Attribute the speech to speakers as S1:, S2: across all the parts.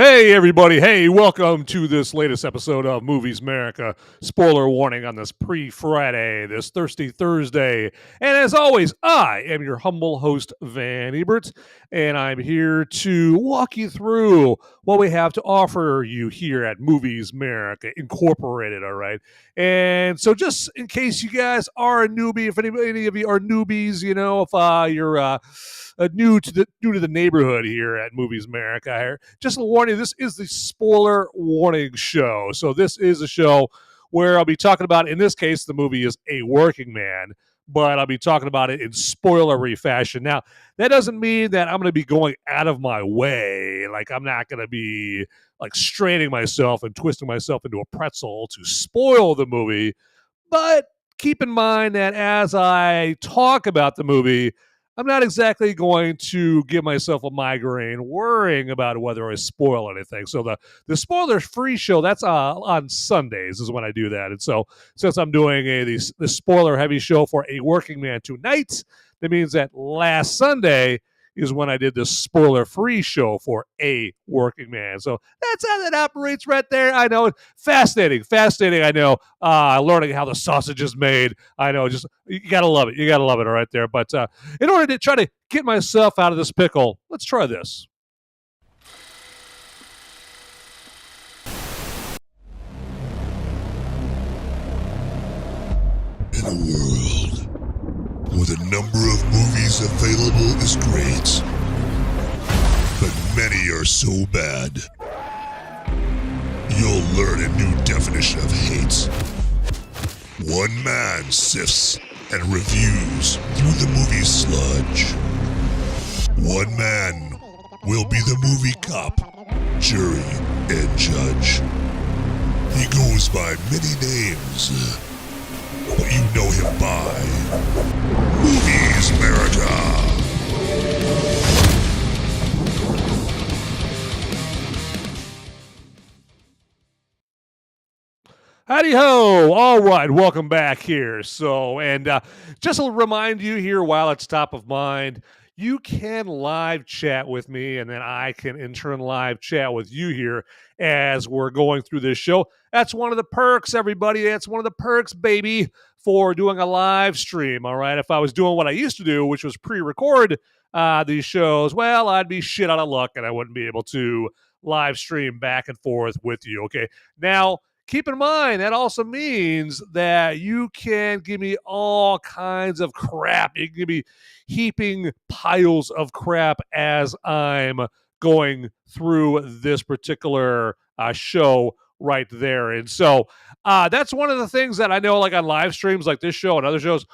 S1: Hey, everybody. Hey, welcome to this latest episode of Movies Merica. Spoiler warning on this pre-Friday, this Thirsty Thursday. And as always, I am your humble host, Van Ebert, and I'm here to walk you through what we have to offer you here at Movies Merica Incorporated, all right? And so just in case you guys are a newbie, if any of you are newbies, you know, if you're new to the neighborhood here at Movies Merica, just a warning, this is the spoiler warning show. So this is a show where I'll be talking about, in this case, the movie is A Working Man, but I'll be talking about it in spoilery fashion. Now, that doesn't mean that I'm going to be going out of my way. Like, I'm not going to be like straining myself and twisting myself into a pretzel to spoil the movie. But keep in mind that as I talk about the movie, I'm not exactly going to give myself a migraine worrying about whether I spoil anything. So the spoiler-free show, that's on Sundays is when I do that. And so since I'm doing the spoiler-heavy show for A Working Man tonight, that means that last Sunday is when I did the spoiler-free show for A Working Man. So that's how that operates right there. I know. Fascinating, I know. Learning how the sausage is made. I know. Just, you got to love it. You got to love it right there. But in order to try to get myself out of this pickle, let's try this.
S2: In a world where the number of movies available is great, but many are so bad, you'll learn a new definition of hate. One man sifts and reviews through the movie sludge. One man will be the movie cop, jury, and judge. He goes by many names, but you know him by Movies Merica.
S1: Howdy ho! All right, welcome back here. So, and just to remind you here while it's top of mind, you can live chat with me, and then I can in turn live chat with you here as we're going through this show. That's one of the perks, everybody. That's one of the perks, baby, for doing a live stream, all right? If I was doing what I used to do, which was pre-record these shows, well, I'd be shit out of luck, and I wouldn't be able to live stream back and forth with you, okay? Now, keep in mind, that also means that you can give me all kinds of crap. You can give me heaping piles of crap as I'm going through this particular show right there. And so that's one of the things that I know, like on live streams like this show and other shows,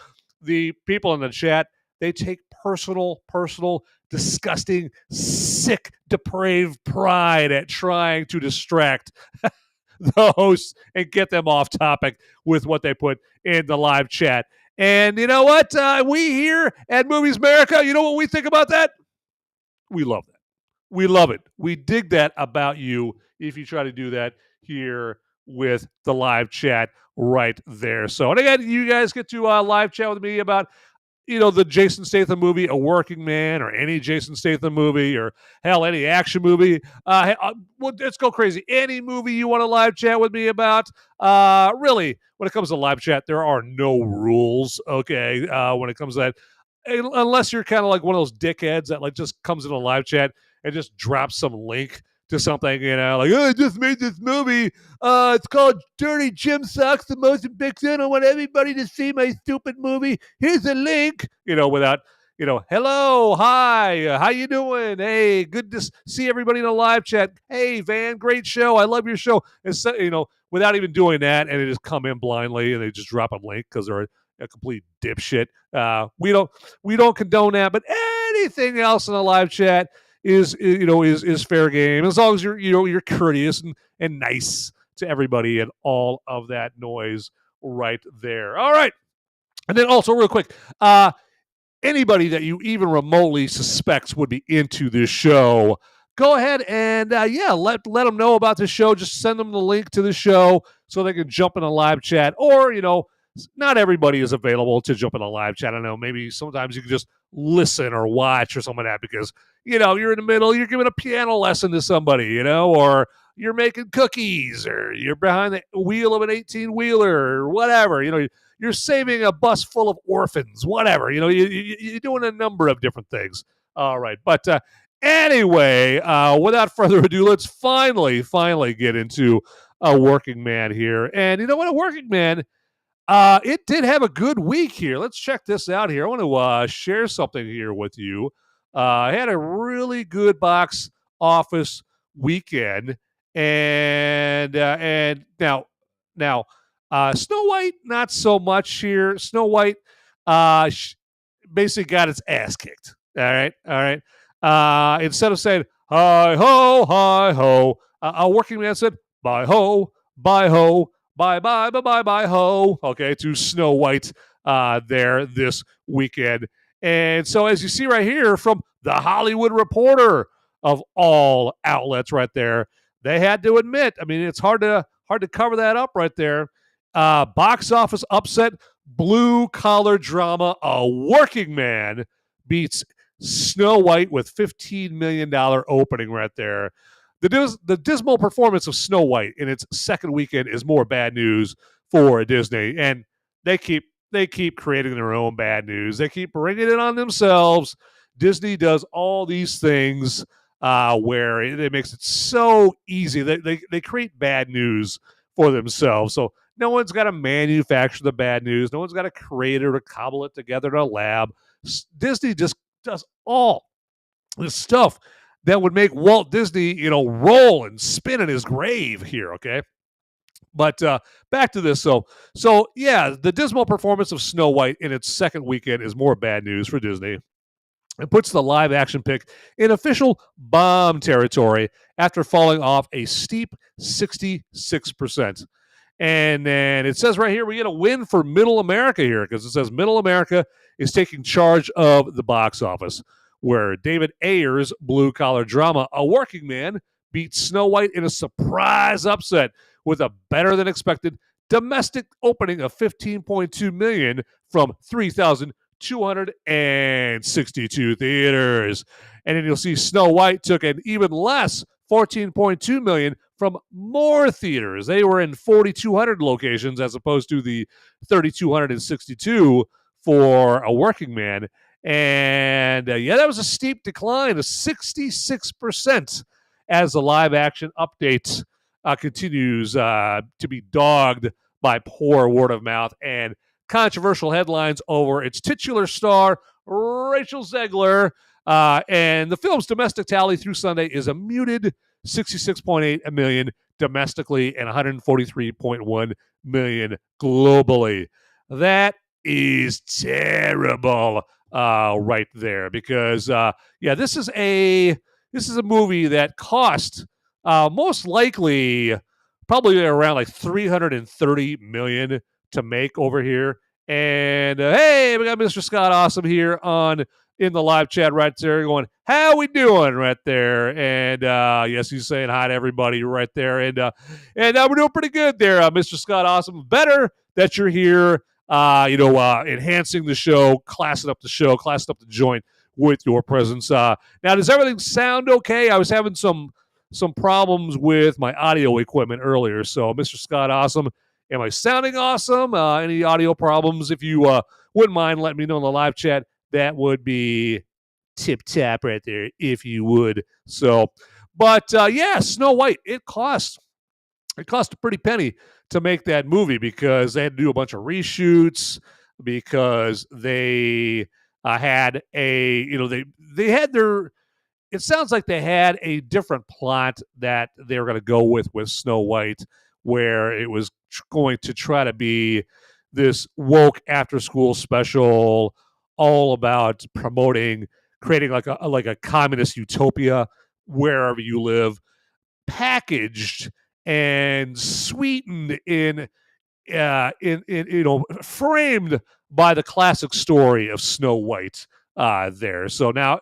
S1: the people in the chat, they take personal, disgusting, sick, depraved pride at trying to distract the hosts and get them off topic with what they put in the live chat. And you know what? We here at Movies Merica, you know what we think about that? We love that. We love it. We dig that about you if you try to do that here with the live chat right there. So, and again, you guys get to live chat with me about, you know, the Jason Statham movie, A Working Man, or any Jason Statham movie, or hell, any action movie. Let's go crazy. Any movie you want to live chat with me about. Really, when it comes to live chat, there are no rules, okay, when it comes to that. Unless you're kind of like one of those dickheads that like just comes in a live chat and just drops some link to something, you know, like, oh, I just made this movie. It's called Dirty Gym Socks, the motion picture. I want everybody to see my stupid movie. Here's a link, you know, without, you know, hello, hi, how you doing? Hey, good to see everybody in the live chat. Hey, Van, great show. I love your show. And so, you know, without even doing that, and they just come in blindly and they just drop a link because they're a complete dipshit. We don't condone that, but anything else in the live chat is fair game, as long as you're courteous and nice to everybody and all of that noise right there. All right. And then also real quick, anybody that you even remotely suspects would be into this show, go ahead and let them know about the show. Just send them the link to the show so they can jump in a live chat, or, you know, not everybody is available to jump in a live chat. I know maybe sometimes you can just listen or watch or something like that because, you're in the middle, you're giving a piano lesson to somebody, or you're making cookies or you're behind the wheel of an 18-wheeler or whatever, you're saving a bus full of orphans, whatever, you're doing a number of different things. All right. But anyway, without further ado, let's finally get into a Working Man here. And you know what? A Working Man, it did have a good week here. Let's check this out here. I want to share something here with you. I had a really good box office weekend, and now Snow White not so much here. Snow White basically got its ass kicked. All right. Instead of saying hi ho, a Working Man said bye ho, bye ho. Bye, ho. Okay, to Snow White there this weekend. And so as you see right here from the Hollywood Reporter of all outlets right there, they had to admit, I mean, it's hard to cover that up right there. Box office upset, blue collar drama, A Working Man beats Snow White with $15 million opening right there. The dismal performance of Snow White in its second weekend is more bad news for Disney, and they keep creating their own bad news. They keep bringing it on themselves. Disney does all these things where it makes it so easy. They create bad news for themselves. So no one's got to manufacture the bad news. No one's got to create it or cobble it together in a lab. Disney just does all this stuff that would make Walt Disney, roll and spin in his grave here, okay? But back to this. So yeah, the dismal performance of Snow White in its second weekend is more bad news for Disney. It puts the live action pick in official bomb territory after falling off a steep 66%. And then it says right here, we get a win for Middle America here because it says Middle America is taking charge of the box office, where David Ayer's blue-collar drama, A Working Man, beats Snow White in a surprise upset with a better-than-expected domestic opening of $15.2 million from 3,262 theaters. And then you'll see Snow White took an even less $14.2 million from more theaters. They were in 4,200 locations as opposed to the 3,262 for A Working Man. And that was a steep decline of 66% as the live action update continues to be dogged by poor word of mouth and controversial headlines over its titular star, Rachel Zegler. And the film's domestic tally through Sunday is a muted 66.8 million domestically and 143.1 million globally. That is terrible. Right there, because this is a movie that cost most likely probably around like $330 million to make over here. And hey, we got Mr. Scott Awesome here in the live chat right there, going, "How we doing?" right there. And yes, he's saying hi to everybody right there. And we're doing pretty good there, Mr. Scott Awesome. Better that you're here. Enhancing the show, classing up the joint with your presence. Now, does everything sound okay? I was having some problems with my audio equipment earlier. So, Mr. Scott Awesome, am I sounding awesome? Any audio problems? If you wouldn't mind letting me know in the live chat, that would be tip-tap right there, if you would. So, but Snow White, it cost a pretty penny to make that movie because they had to do a bunch of reshoots because they had they had their, it sounds like they had a different plot that they were going to go with Snow White, where it was going to try to be this woke after school special all about creating like a communist utopia wherever you live, packaged and sweetened in framed by the classic story of Snow White there. So now,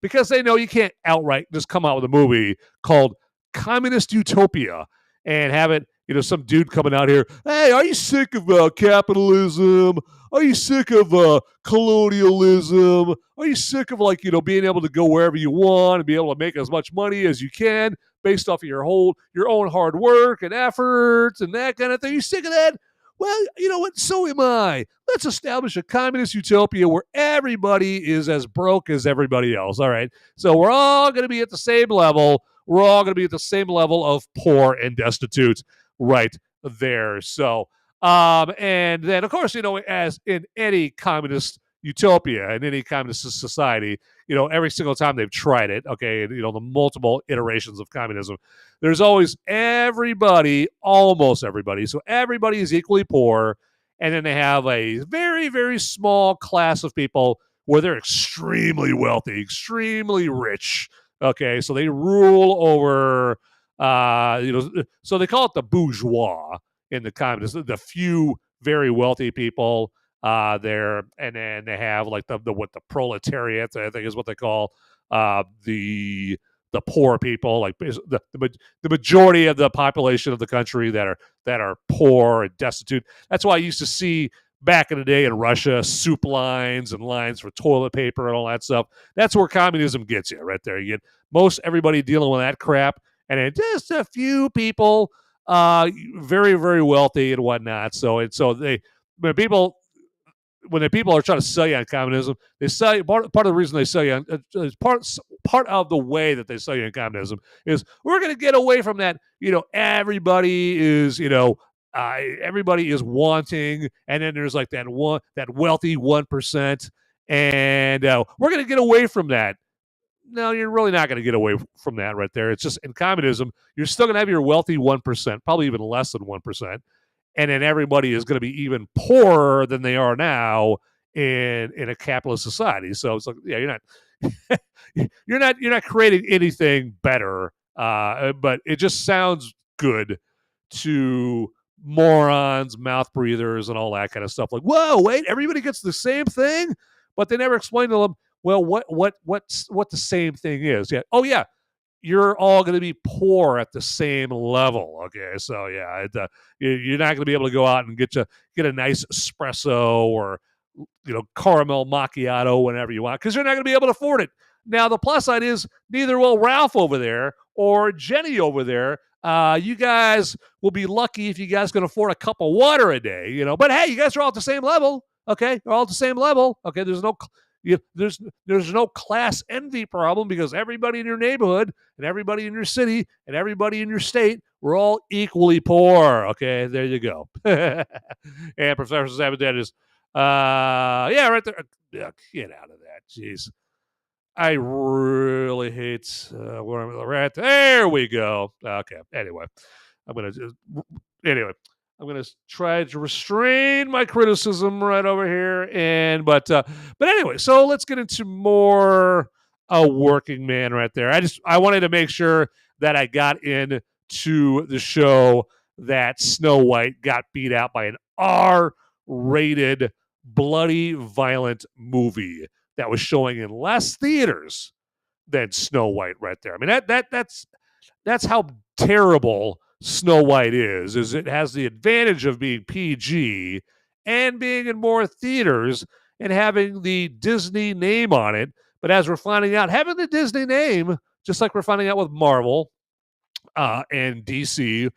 S1: because they know you can't outright just come out with a movie called Communist Utopia and have it, some dude coming out here, "Hey, are you sick of capitalism? are you sick of colonialism? Are you sick of being able to go wherever you want and be able to make as much money as you can based off of your own hard work and efforts and that kind of thing? Are you sick of that? Well, you know what? So am I. Let's establish a communist utopia where everybody is as broke as everybody else. All right. So we're all going to be at the same level. We're all going to be at the same level of poor and destitute right there. So, and then, of course, as in any communist utopia, in any communist society, every single time they've tried it, okay, the multiple iterations of communism, there's always almost everybody. So everybody is equally poor. And then they have a very, very small class of people where they're extremely wealthy, extremely rich. Okay, so they rule over, so they call it the bourgeois in the communists, the few very wealthy people there, and then they have like the proletariat, I think is what they call the poor people, like the majority of the population of the country that are poor and destitute. That's why I used to see back in the day in Russia soup lines and lines for toilet paper and all that stuff. That's where communism gets you right there. You get most everybody dealing with that crap, and then just a few people, very, very wealthy and whatnot. So when people are trying to sell you on communism, they sell you part of the reason they sell you on part of the way that they sell you on communism is we're going to get away from that. Everybody is everybody is wanting, and then there's like that wealthy 1%, and we're going to get away from that. No, you're really not going to get away from that right there. It's just in communism, you're still going to have your wealthy 1%, probably even less than 1%. And then everybody is going to be even poorer than they are now in a capitalist society. So it's like, yeah, you're not creating anything better. But it just sounds good to morons, mouth breathers, and all that kind of stuff. Like, whoa, wait, everybody gets the same thing, but they never explain to them, well, what the same thing is. Yeah. Oh yeah. You're all going to be poor at the same level. Okay. So yeah, you're not going to be able to go out and get a nice espresso or, caramel macchiato whenever you want, because you're not going to be able to afford it. Now, the plus side is neither will Ralph over there or Jenny over there. You guys will be lucky if you guys can afford a cup of water a day, but hey, you guys are all at the same level. Okay. You're all at the same level. Okay. There's no class envy problem because everybody in your neighborhood and everybody in your city and everybody in your state, we're all equally poor. Okay, there you go. And Professor Sabadet is, right there. Get out of that, jeez. I really hate where I'm at. There we go. Okay. Anyway, I'm gonna try to restrain my criticism right over here, but anyway, so let's get into more a working man right there. I wanted to make sure that I got into the show that Snow White got beat out by an R-rated, bloody, violent movie that was showing in less theaters than Snow White right there. I mean, that's how terrible Snow White is it has the advantage of being PG and being in more theaters and having the Disney name on it. But as we're finding out, having the Disney name, just like we're finding out with Marvel and DC,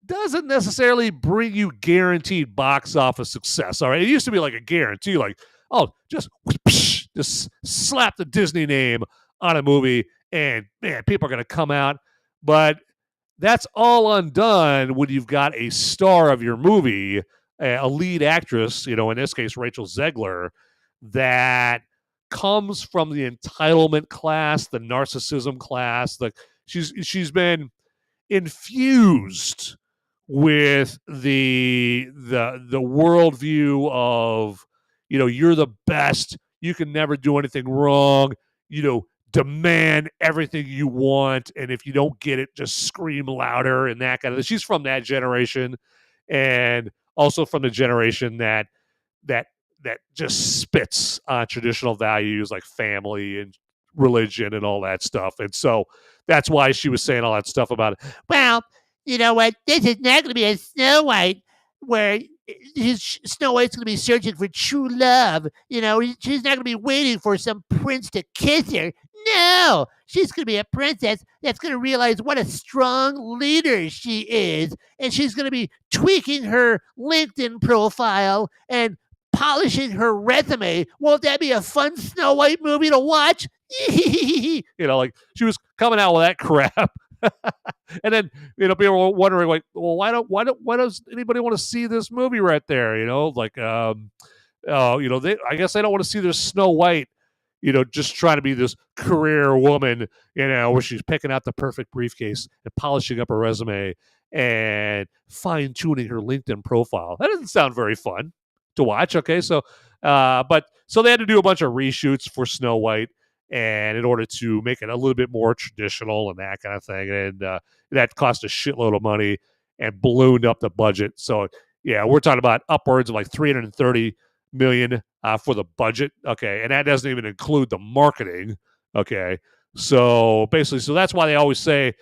S1: doesn't necessarily bring you guaranteed box office success. All right, it used to be like a guarantee, like, oh, just slap the Disney name on a movie and man, people are going to come out. But that's all undone when you've got a star of your movie, a lead actress, in this case, Rachel Zegler, that comes from the entitlement class, the narcissism class. She's been infused with the worldview of, you're the best, you can never do anything wrong, demand everything you want, and if you don't get it, just scream louder and that kind of thing. She's from that generation, and also from the generation that just spits on traditional values like family and religion and all that stuff. And so that's why she was saying all that stuff about it.
S3: Well, you know what? This is not going to be a Snow White where Snow White's going to be searching for true love. She's not going to be waiting for some prince to kiss her. No, she's going to be a princess that's going to realize what a strong leader she is. And she's going to be tweaking her LinkedIn profile and polishing her resume. Won't that be a fun Snow White movie to watch?
S1: Like she was coming out with that crap. And then people were wondering, like, well, why does anybody want to see this movie right there? I guess they don't want to see this Snow White, just trying to be this career woman, where she's picking out the perfect briefcase and polishing up her resume and fine tuning her LinkedIn profile. That doesn't sound very fun to watch. Okay, so so they had to do a bunch of reshoots for Snow White, and in order to make it a little bit more traditional and that kind of thing, and that cost a shitload of money and ballooned up the budget. So yeah, we're talking about upwards of like $330 million for the budget. Okay, and that doesn't even include the marketing. Okay, so basically, that's why they always say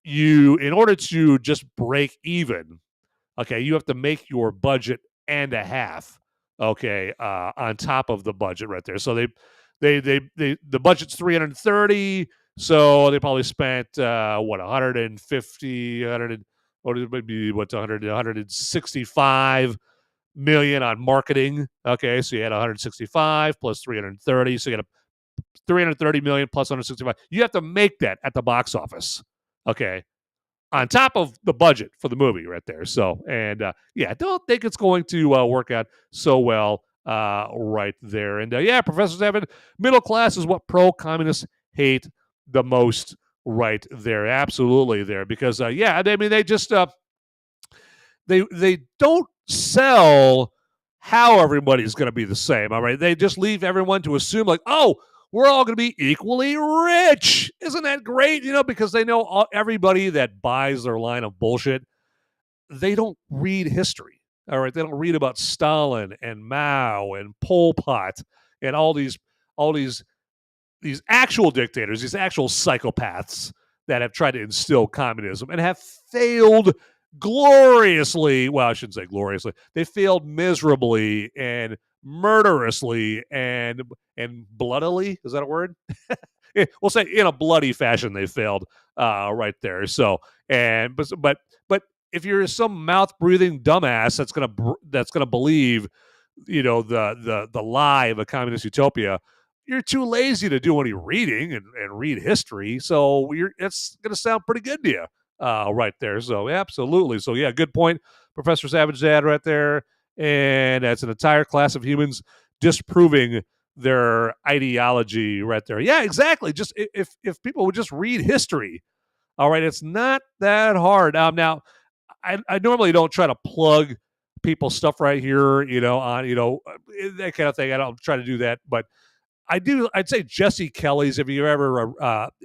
S1: in order to just break even, okay, you have to make your budget and a half. Okay, on top of the budget right there. So the budget's 330, so they probably spent 150, 100, maybe 165 million on marketing. Okay, so you had 165 plus 330, so you had 330 million plus 165. You have to make that at the box office. Okay, on top of the budget for the movie right there. So, and don't think it's going to work out so well right there. And Professor Statham, middle class is what pro-communists hate the most right there. Absolutely there. Because, they just, they don't sell how everybody's going to be the same. All right. They just leave everyone to assume like, oh, we're all going to be equally rich. Isn't that great? Because they know everybody that buys their line of bullshit, they don't read history. All right. They don't read about Stalin and Mao and Pol Pot and all these actual dictators, these actual psychopaths that have tried to instill communism and have failed gloriously. Well, I shouldn't say gloriously. They failed miserably and murderously and bloodily. Is that a word? We'll say in a bloody fashion they failed right there. So, but if you're some mouth breathing dumbass that's gonna believe the lie of a communist utopia, you're too lazy to do any reading and read history. So it's gonna sound pretty good to you right there. So absolutely. So yeah, good point, Professor Savage Dad right there. And that's an entire class of humans disproving their ideology right there. Yeah, exactly. Just if people would just read history, all right, it's not that hard. Now, I normally don't try to plug people's stuff right here, on that kind of thing. I don't try to do that, but I do. I'd say Jesse Kelly's. If you ever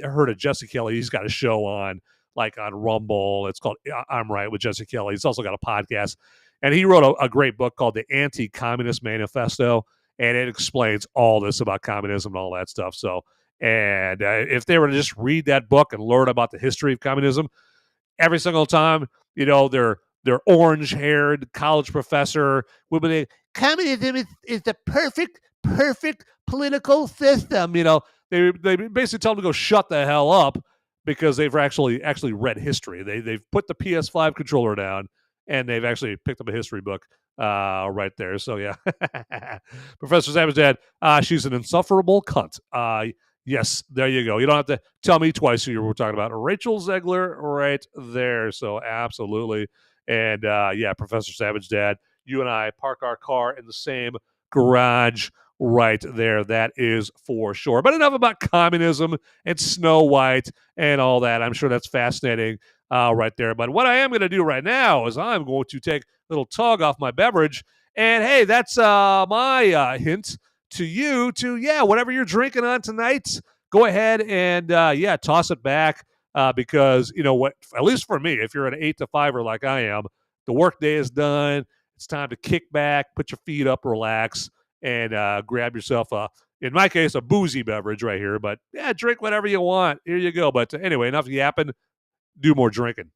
S1: heard of Jesse Kelly, he's got a show on Rumble. It's called I'm Right with Jesse Kelly. He's also got a podcast. And he wrote a great book called The Anti-Communist Manifesto, and it explains all this about communism and all that stuff. So, and if they were to just read that book and learn about the history of communism, every single time, their orange-haired college professor would be, communism is the perfect political system. They basically tell them to go shut the hell up because they've actually read history. They've put the PS5 controller down and they've actually picked up a history book right there. So yeah, Professor Savage Dad, she's an insufferable cunt. Yes, there you go. You don't have to tell me twice who you were talking about. Rachel Zegler right there. So absolutely. And Professor Savage Dad, you and I park our car in the same garage right there. That is for sure. But enough about communism and Snow White and all that. I'm sure that's fascinating right there. But what I am going to do right now is I'm going to take a little tug off my beverage. And hey, that's my hint to you to, whatever you're drinking on tonight, go ahead and, toss it back because, what, at least for me, if you're an 8 to 5er like I am, the work day is done. It's time to kick back, put your feet up, relax, and grab yourself in my case, a boozy beverage right here. But drink whatever you want. Here you go. But anyway, enough yapping. Do more drinking.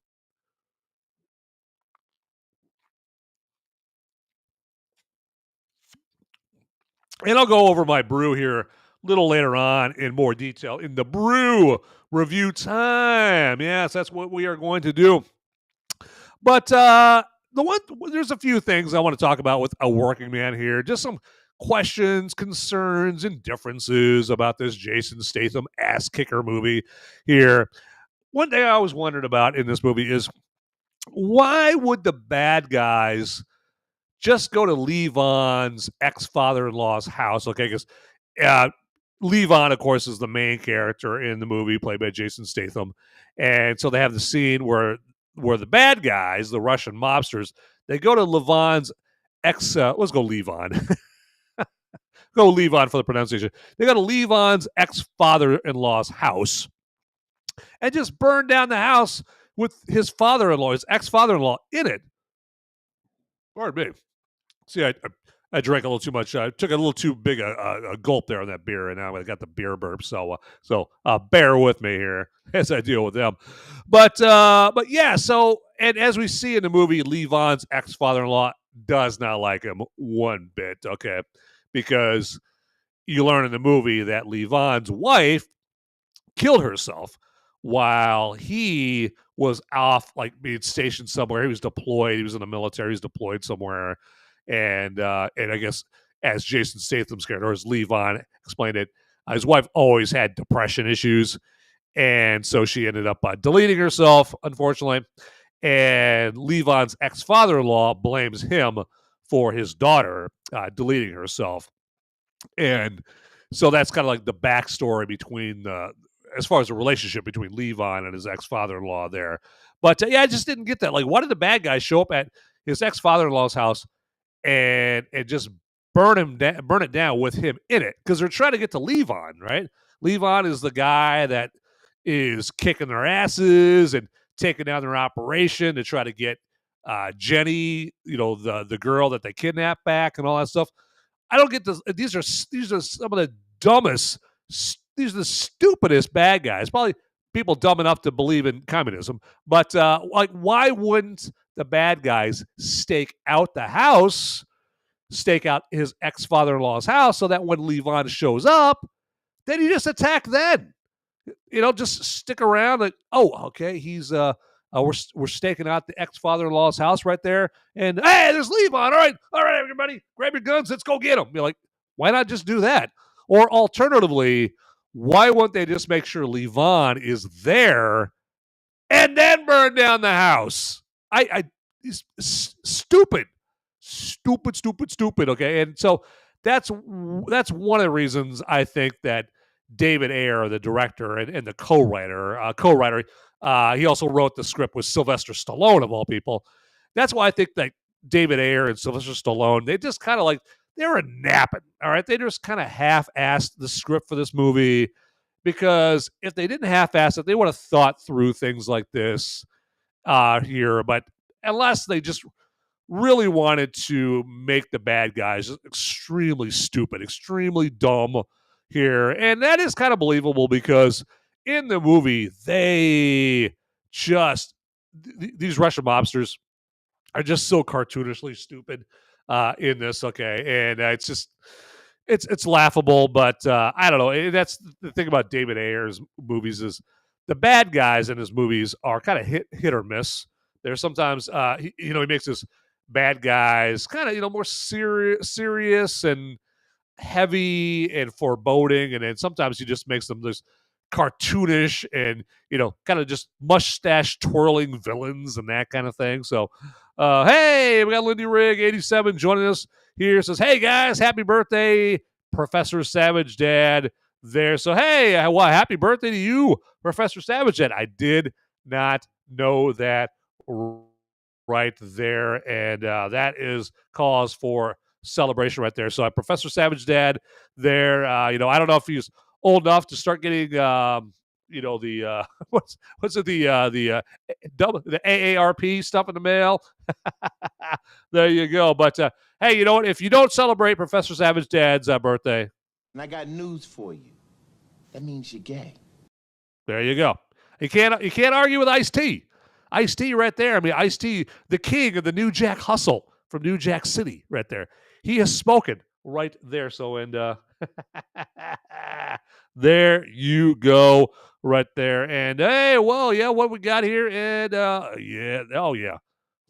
S1: And I'll go over my brew here a little later on in more detail in the brew review time. Yes, that's what we are going to do. But there's a few things I want to talk about with A Working Man here. Just some questions, concerns, and differences about this Jason Statham ass kicker movie here. One thing I always wondered about in this movie is, why would the bad guys just go to Levon's ex-father-in-law's house? Okay, because Levon, of course, is the main character in the movie, played by Jason Statham. And so they have the scene where the bad guys, the Russian mobsters, they go to Levon's let's go Levon. Go Levon for the pronunciation. They go to Levon's ex-father-in-law's house and just burn down the house with his father-in-law, his ex-father-in-law in it. Pardon me. See, I drank a little too much. I took a little too big a gulp there on that beer, and now I got the beer burp. So bear with me here as I deal with them. But yeah. So, and as we see in the movie, Levon's ex-father-in-law does not like him one bit. Okay, because you learn in the movie that Levon's wife killed herself while he was off, like being stationed somewhere. He was deployed. He was in the military. He was deployed somewhere. And I guess, as Jason Statham's character, as Levon explained it, his wife always had depression issues, and so she ended up deleting herself, unfortunately. And Levon's ex-father-in-law blames him for his daughter deleting herself, and so that's kind of like the backstory between as far as the relationship between Levon and his ex-father-in-law there. But yeah, I just didn't get that. Like, why did the bad guy show up at his ex-father-in-law's house and just burn it down with him in it? Because they're trying to get to Levon, right? Levon is the guy that is kicking their asses and taking down their operation to try to get Jenny, the girl that they kidnapped, back and all that stuff. I don't get this. These are some of the dumbest. These are the stupidest bad guys. Probably people dumb enough to believe in communism. But like, why wouldn't the bad guys stake out his ex-father-in-law's house, so that when Levon shows up, then you just attack then? Just stick around. Like, oh, okay, he's we're staking out the ex-father-in-law's house right there, and hey, there's Levon. All right, everybody, grab your guns, let's go get him. You're like, why not just do that? Or alternatively, why won't they just make sure Levon is there and then burn down the house? Stupid. Okay, and so that's one of the reasons I think that David Ayer, the director and the co-writer, he also wrote the script with Sylvester Stallone, of all people. That's why I think that David Ayer and Sylvester Stallone, they just kind of like, they were napping. All right, they just kind of half-assed the script for this movie, because if they didn't half-ass it, they would have thought through things like this here. But unless they just really wanted to make the bad guys extremely stupid, extremely dumb here. And that is kind of believable, because in the movie, these Russian mobsters are just so cartoonishly stupid in this. Okay. And it's just, it's laughable, but I don't know. That's the thing about David Ayer's movies, is the bad guys in his movies are kind of hit or miss. There's sometimes, he makes his bad guys kind of, more serious and heavy and foreboding, and then sometimes he just makes them this cartoonish and kind of just mustache twirling villains and that kind of thing. So hey, we got Lindy Rigg 87 joining us here. Says, hey guys, happy birthday, Professor Savage Dad there. So hey, happy birthday to you, Professor Savage Dad. I did not know that right there, and that is cause for celebration right there. So Professor Savage Dad there, I don't know if he's old enough to start getting the what's it, the AARP stuff in the mail. There you go. But hey, you know what, if you don't celebrate Professor Savage Dad's birthday,
S4: and I got news for you, that means you're gay.
S1: There you go. You can't argue with Ice-T. Ice-T right there. I mean, Ice-T, the king of the New Jack Hustle from New Jack City right there. He has spoken right there. So, and there you go, right there. And hey, well, yeah, what we got here, and yeah, oh yeah,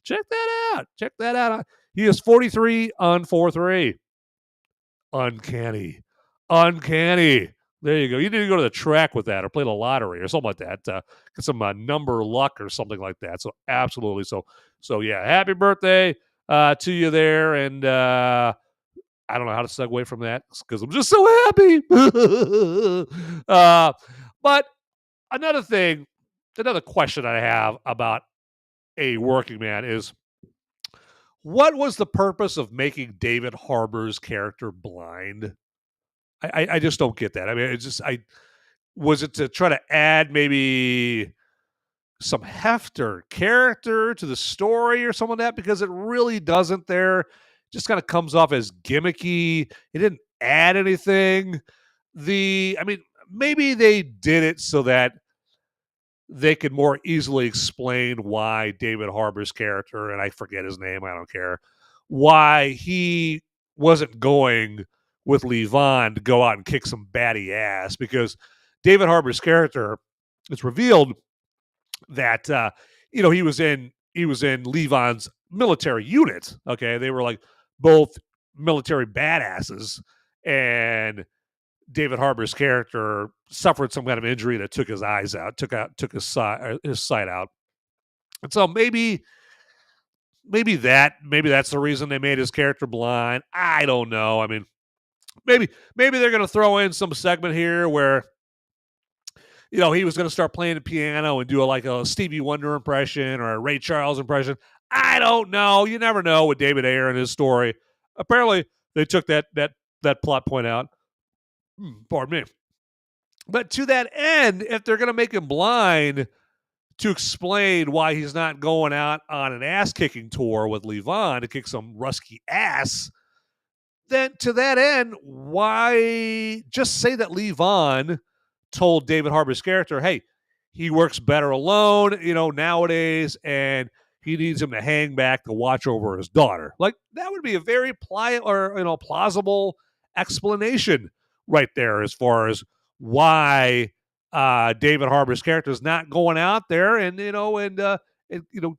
S1: check that out. Check that out. He is 43 on 4-3. Uncanny. Uncanny. There you go. You need to go to the track with that or play the lottery or something like that. Get some number luck or something like that. So absolutely. So yeah, happy birthday to you there. And I don't know how to segue from that because I'm just so happy. But another question I have about a working man is, what was the purpose of making David Harbour's character blind? I just don't get that. I mean, it's just was it to try to add maybe some heft or character to the story or something like that? Because it really doesn't there. Just kind of comes off as gimmicky. It didn't add anything. I mean, maybe they did it so that they could more easily explain why David Harbour's character, and I forget his name, I don't care, why he wasn't going with Levon to go out and kick some baddie ass, because David Harbour's character, it's revealed that he was in Levon's military unit. Okay, they were like both military badasses, and David Harbour's character suffered some kind of injury that took his eyes out, took his sight out, and so maybe that's the reason they made his character blind. I don't know. I mean, maybe they're going to throw in some segment here where he was going to start playing the piano and do a Stevie Wonder impression or a Ray Charles impression. I don't know. You never know with David Ayer and his story. Apparently, they took that plot point out. Pardon me. But to that end, if they're going to make him blind to explain why he's not going out on an ass-kicking tour with Levon to kick some rusky ass, then to that end, why just say that Levon told David Harbour's character, hey, he works better alone, nowadays, and he needs him to hang back to watch over his daughter. Like, that would be a very plausible explanation right there as far as why David Harbour's character is not going out there and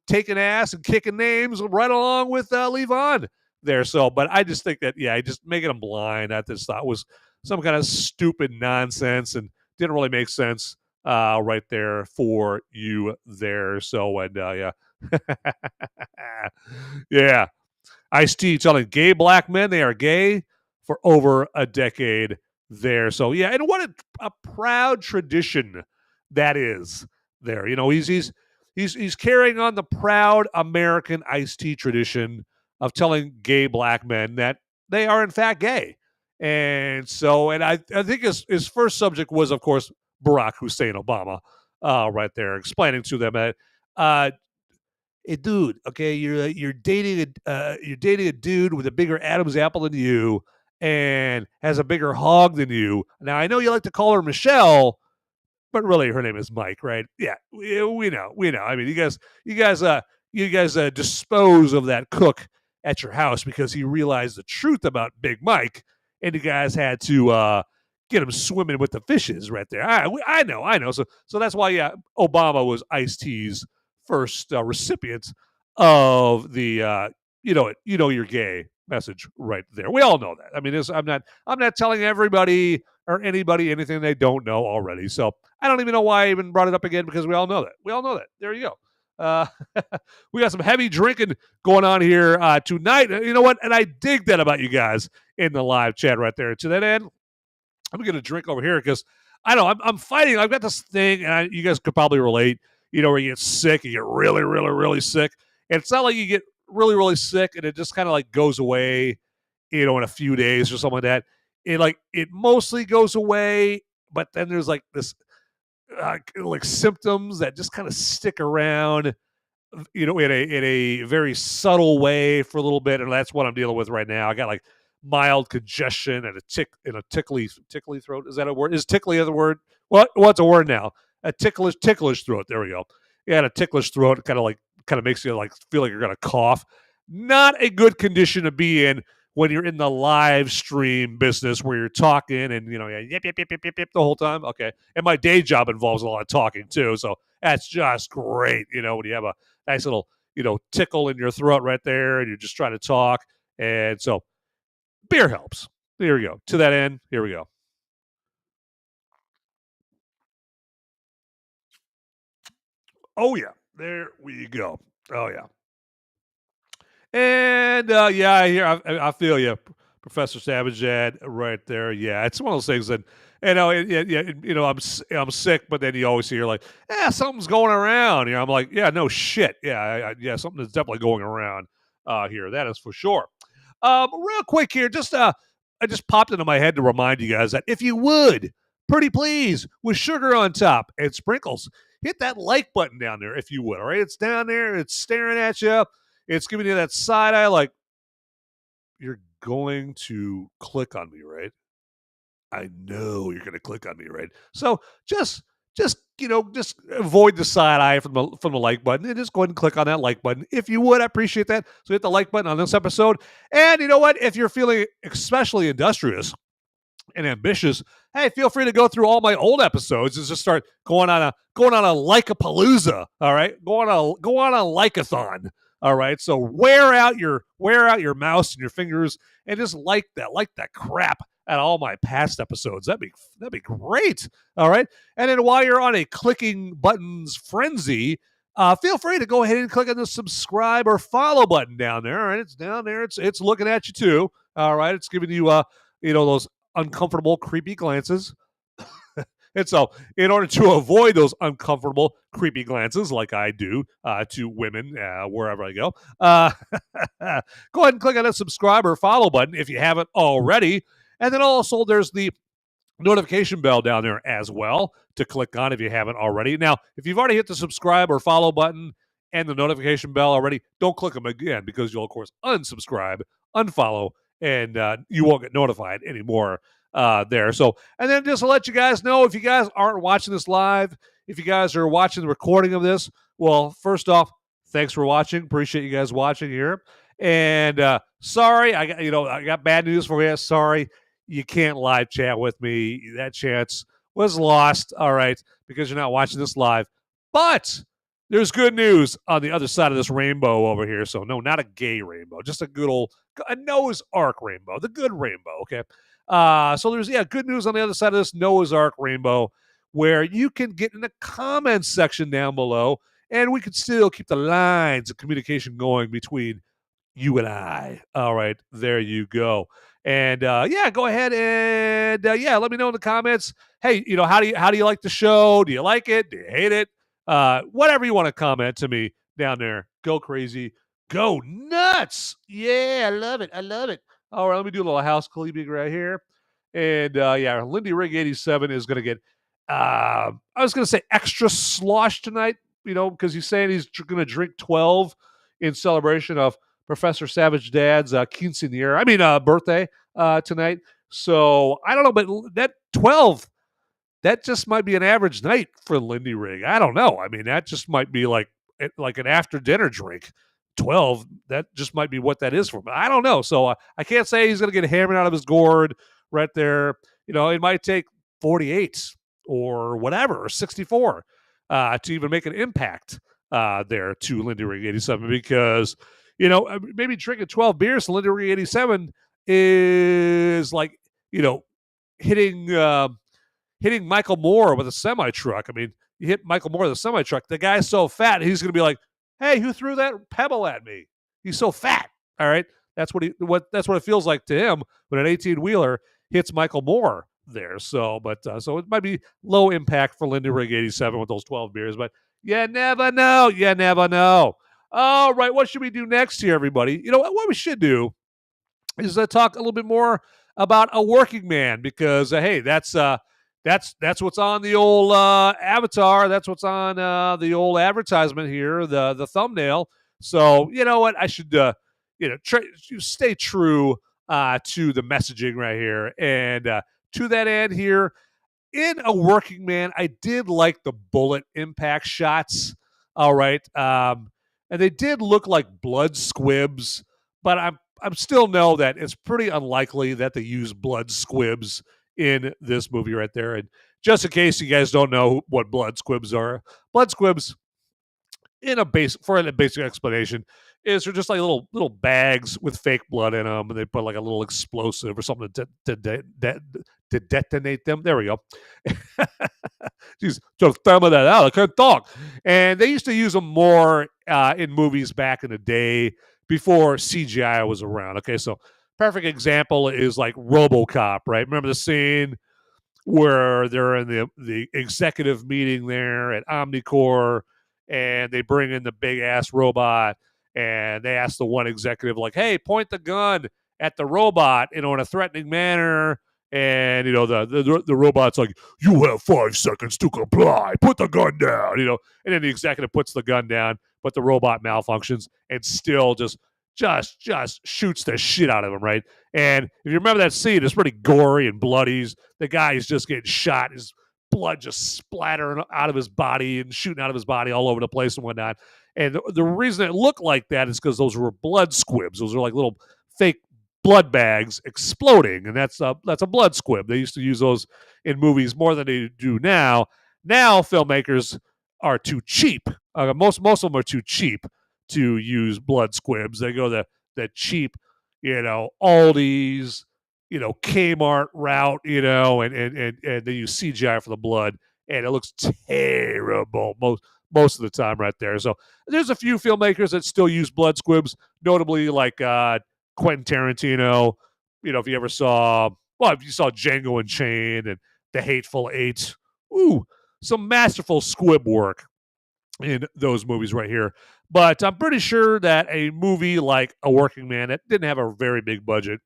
S1: taking ass and kicking names right along with Levon there. So, but I just think that just making him blind, I just thought was some kind of stupid nonsense and didn't really make sense right there for you there. So, and yeah, Ice-T telling gay black men they are gay for over a decade there. So yeah, and what a proud tradition that is there. He's carrying on the proud American Ice-T tradition of telling gay black men that they are in fact gay. And so, and I think his first subject was, of course, Barack Hussein Obama, right there, explaining to them that, hey, dude, okay, you're dating a dude with a bigger Adam's apple than you and has a bigger hog than you. Now, I know you like to call her Michelle, but really her name is Mike, right? Yeah, we know. I mean, you guys dispose of that cook at your house because he realized the truth about Big Mike, and you guys had to get him swimming with the fishes right there. I know. So that's why, Obama was Ice-T's first recipient of the you're gay message right there. We all know that. I mean, I'm not telling everybody or anybody anything they don't know already. So I don't even know why I even brought it up again, because we all know that. There you go. We got some heavy drinking going on here tonight. You know what? And I dig that about you guys in the live chat right there. To that end, I'm going to drink over here because I know I'm fighting. I've got this thing, and you guys could probably relate, where you get sick, you get really, really, really sick. And it's not like you get really, really sick and it just kind of like goes away, in a few days or something like that. It mostly goes away, but then there's like this like symptoms that just kind of stick around, in a very subtle way for a little bit. And that's what I'm dealing with right now. I got like mild congestion and a tickly throat. Is that a word? Is tickly a word? What's a word now? A ticklish throat. There we go. Yeah, a ticklish throat. It kind of makes you like feel like you're gonna cough. Not a good condition to be in when you're in the live stream business where you're talking and, yip, yip, yip, yip, yip, yip the whole time. Okay. And my day job involves a lot of talking too. So that's just great, when you have a nice little, tickle in your throat right there and you're just trying to talk. And so beer helps. Here we go. To that end, here we go. Oh, yeah. There we go. Oh, yeah. And, I feel you, Professor Savage Dad, right there. Yeah, it's one of those things that, I'm sick, but then you always hear like, something's going around. I'm like, yeah, no shit. Yeah, something is definitely going around here. That is for sure. Real quick here, I just popped into my head to remind you guys that if you would, pretty please, with sugar on top and sprinkles, hit that like button down there if you would. All right, it's down there. It's staring at you. It's giving you that side eye like you're going to click on me, right? I know you're going to click on me, right? So just avoid the side eye from the like button and just go ahead and click on that like button. If you would, I appreciate that. So hit the like button on this episode. And you know what? If you're feeling especially industrious and ambitious, hey, feel free to go through all my old episodes and just start going on a like-a-palooza. All right, go on a like-a-thon. All right, so wear out your mouse and your fingers and just like that crap at all my past episodes. That'd be great. All right, and then while you're on a clicking buttons frenzy, feel free to go ahead and click on the subscribe or follow button down there. All right, it's down there. It's looking at you too. All right, it's giving you those uncomfortable, creepy glances. And so, in order to avoid those uncomfortable, creepy glances like I do to women wherever I go, go ahead and click on that subscribe or follow button if you haven't already. And then also, there's the notification bell down there as well to click on if you haven't already. Now, if you've already hit the subscribe or follow button and the notification bell already, don't click them again because you'll, of course, unsubscribe, unfollow, and you won't get notified anymore there. So, and then just to let you guys know, if you guys aren't watching this live, if you guys are watching the recording of this, well, first off, thanks for watching. Appreciate you guys watching here. And sorry, I got bad news for you. Sorry, you can't live chat with me. That chance was lost. All right, because you're not watching this live. But there's good news on the other side of this rainbow over here. So no, not a gay rainbow, just a Noah's Ark rainbow, the good rainbow. Okay. So there's good news on the other side of this Noah's Ark rainbow, where you can get in the comments section down below, and we can still keep the lines of communication going between you and I. All right, there you go. And go ahead and let me know in the comments. Hey, how do you like the show? Do you like it? Do you hate it? Whatever you want to comment to me down there. Go crazy. Go nuts. Yeah, I love it. I love it. All right, let me do a little house cleaning right here. And Lindy Rig 87 is going to get, I was going to say extra slosh tonight, because he's saying he's going to drink 12 in celebration of Professor Savage Dad's birthday tonight. So I don't know, but that 12, that just might be an average night for Lindy Rig. I don't know. I mean, that just might be like an after dinner drink. 12, that just might be what that is for him. I don't know. So I can't say he's going to get hammered out of his gourd right there. It might take 48 or whatever, or 64 to even make an impact there to Lindy Rig 87, because, maybe drinking 12 beers to Lindy Rig 87 is like, hitting Michael Moore with a semi-truck. I mean, you hit Michael Moore with a semi-truck. The guy's so fat, he's going to be like, hey, who threw that pebble at me? He's so fat. All right. That's what it feels like to him when an 18-wheeler hits Michael Moore there. So, so it might be low impact for Lindy Rig 87 with those 12 beers, but you never know. You never know. All right. What should we do next here, everybody? What we should do is talk a little bit more about a working man, because, hey, that's what's on the old avatar. That's what's on the old advertisement here, the thumbnail. So you know what? I should stay true to the messaging right here. And to that end here, in a working man, I did like the bullet impact shots. All right. And they did look like blood squibs, but still know that it's pretty unlikely that they use blood squibs in this movie right there. And just in case you guys don't know what blood squibs are, blood squibs, in a basic explanation, is they're just like little bags with fake blood in them, and they put like a little explosive or something to detonate them. There we go. Jeez, just tell me that out. I can't talk. And they used to use them more in movies back in the day before CGI was around. Okay, so perfect example is like RoboCop, right? Remember the scene where they're in the executive meeting there at Omnicorp, and they bring in the big ass robot, and they ask the one executive like, "Hey, point the gun at the robot, in a threatening manner." And the robot's like, "You have 5 seconds to comply. Put the gun down." And then the executive puts the gun down, but the robot malfunctions and still just shoots the shit out of him, right? And if you remember that scene, it's pretty gory and bloody. The guy is just getting shot. His blood just splattering out of his body and shooting out of his body all over the place and whatnot. And the reason it looked like that is because those were blood squibs. Those are like little fake blood bags exploding, and that's a blood squib. They used to use those in movies more than they do now. Now filmmakers are too cheap. Most of them are too cheap to use blood squibs. They go the cheap, Aldi's, Kmart route, and they use CGI for the blood, and it looks terrible most of the time right there. So there's a few filmmakers that still use blood squibs, notably like Quentin Tarantino. If you saw Django Unchained and The Hateful Eight, some masterful squib work in those movies right here. But I'm pretty sure that a movie like A Working Man that didn't have a very big budget,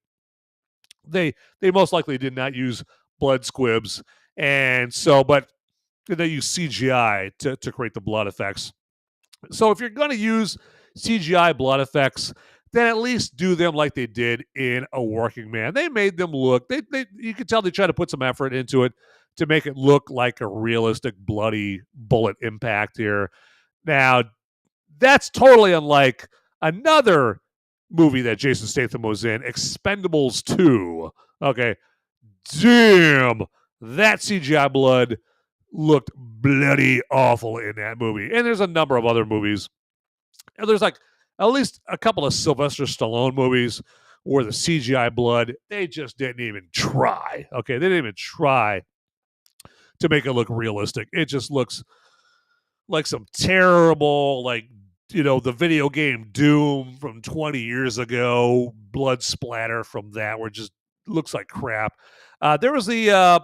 S1: they most likely did not use blood squibs, and so but they use CGI to create the blood effects. So if you're going to use CGI blood effects, then at least do them like they did in A Working Man. They made them look, you could tell they tried to put some effort into it to make it look like a realistic bloody bullet impact here. Now, that's totally unlike another movie that Jason Statham was in, Expendables 2. Okay, damn, that CGI blood looked bloody awful in that movie. And there's a number of other movies. And there's like at least a couple of Sylvester Stallone movies where the CGI blood, they just didn't even try. Okay, they didn't even try to make it look realistic. It just looks like some terrible, the video game Doom from 20 years ago, blood splatter from that, where it just looks like crap. There was the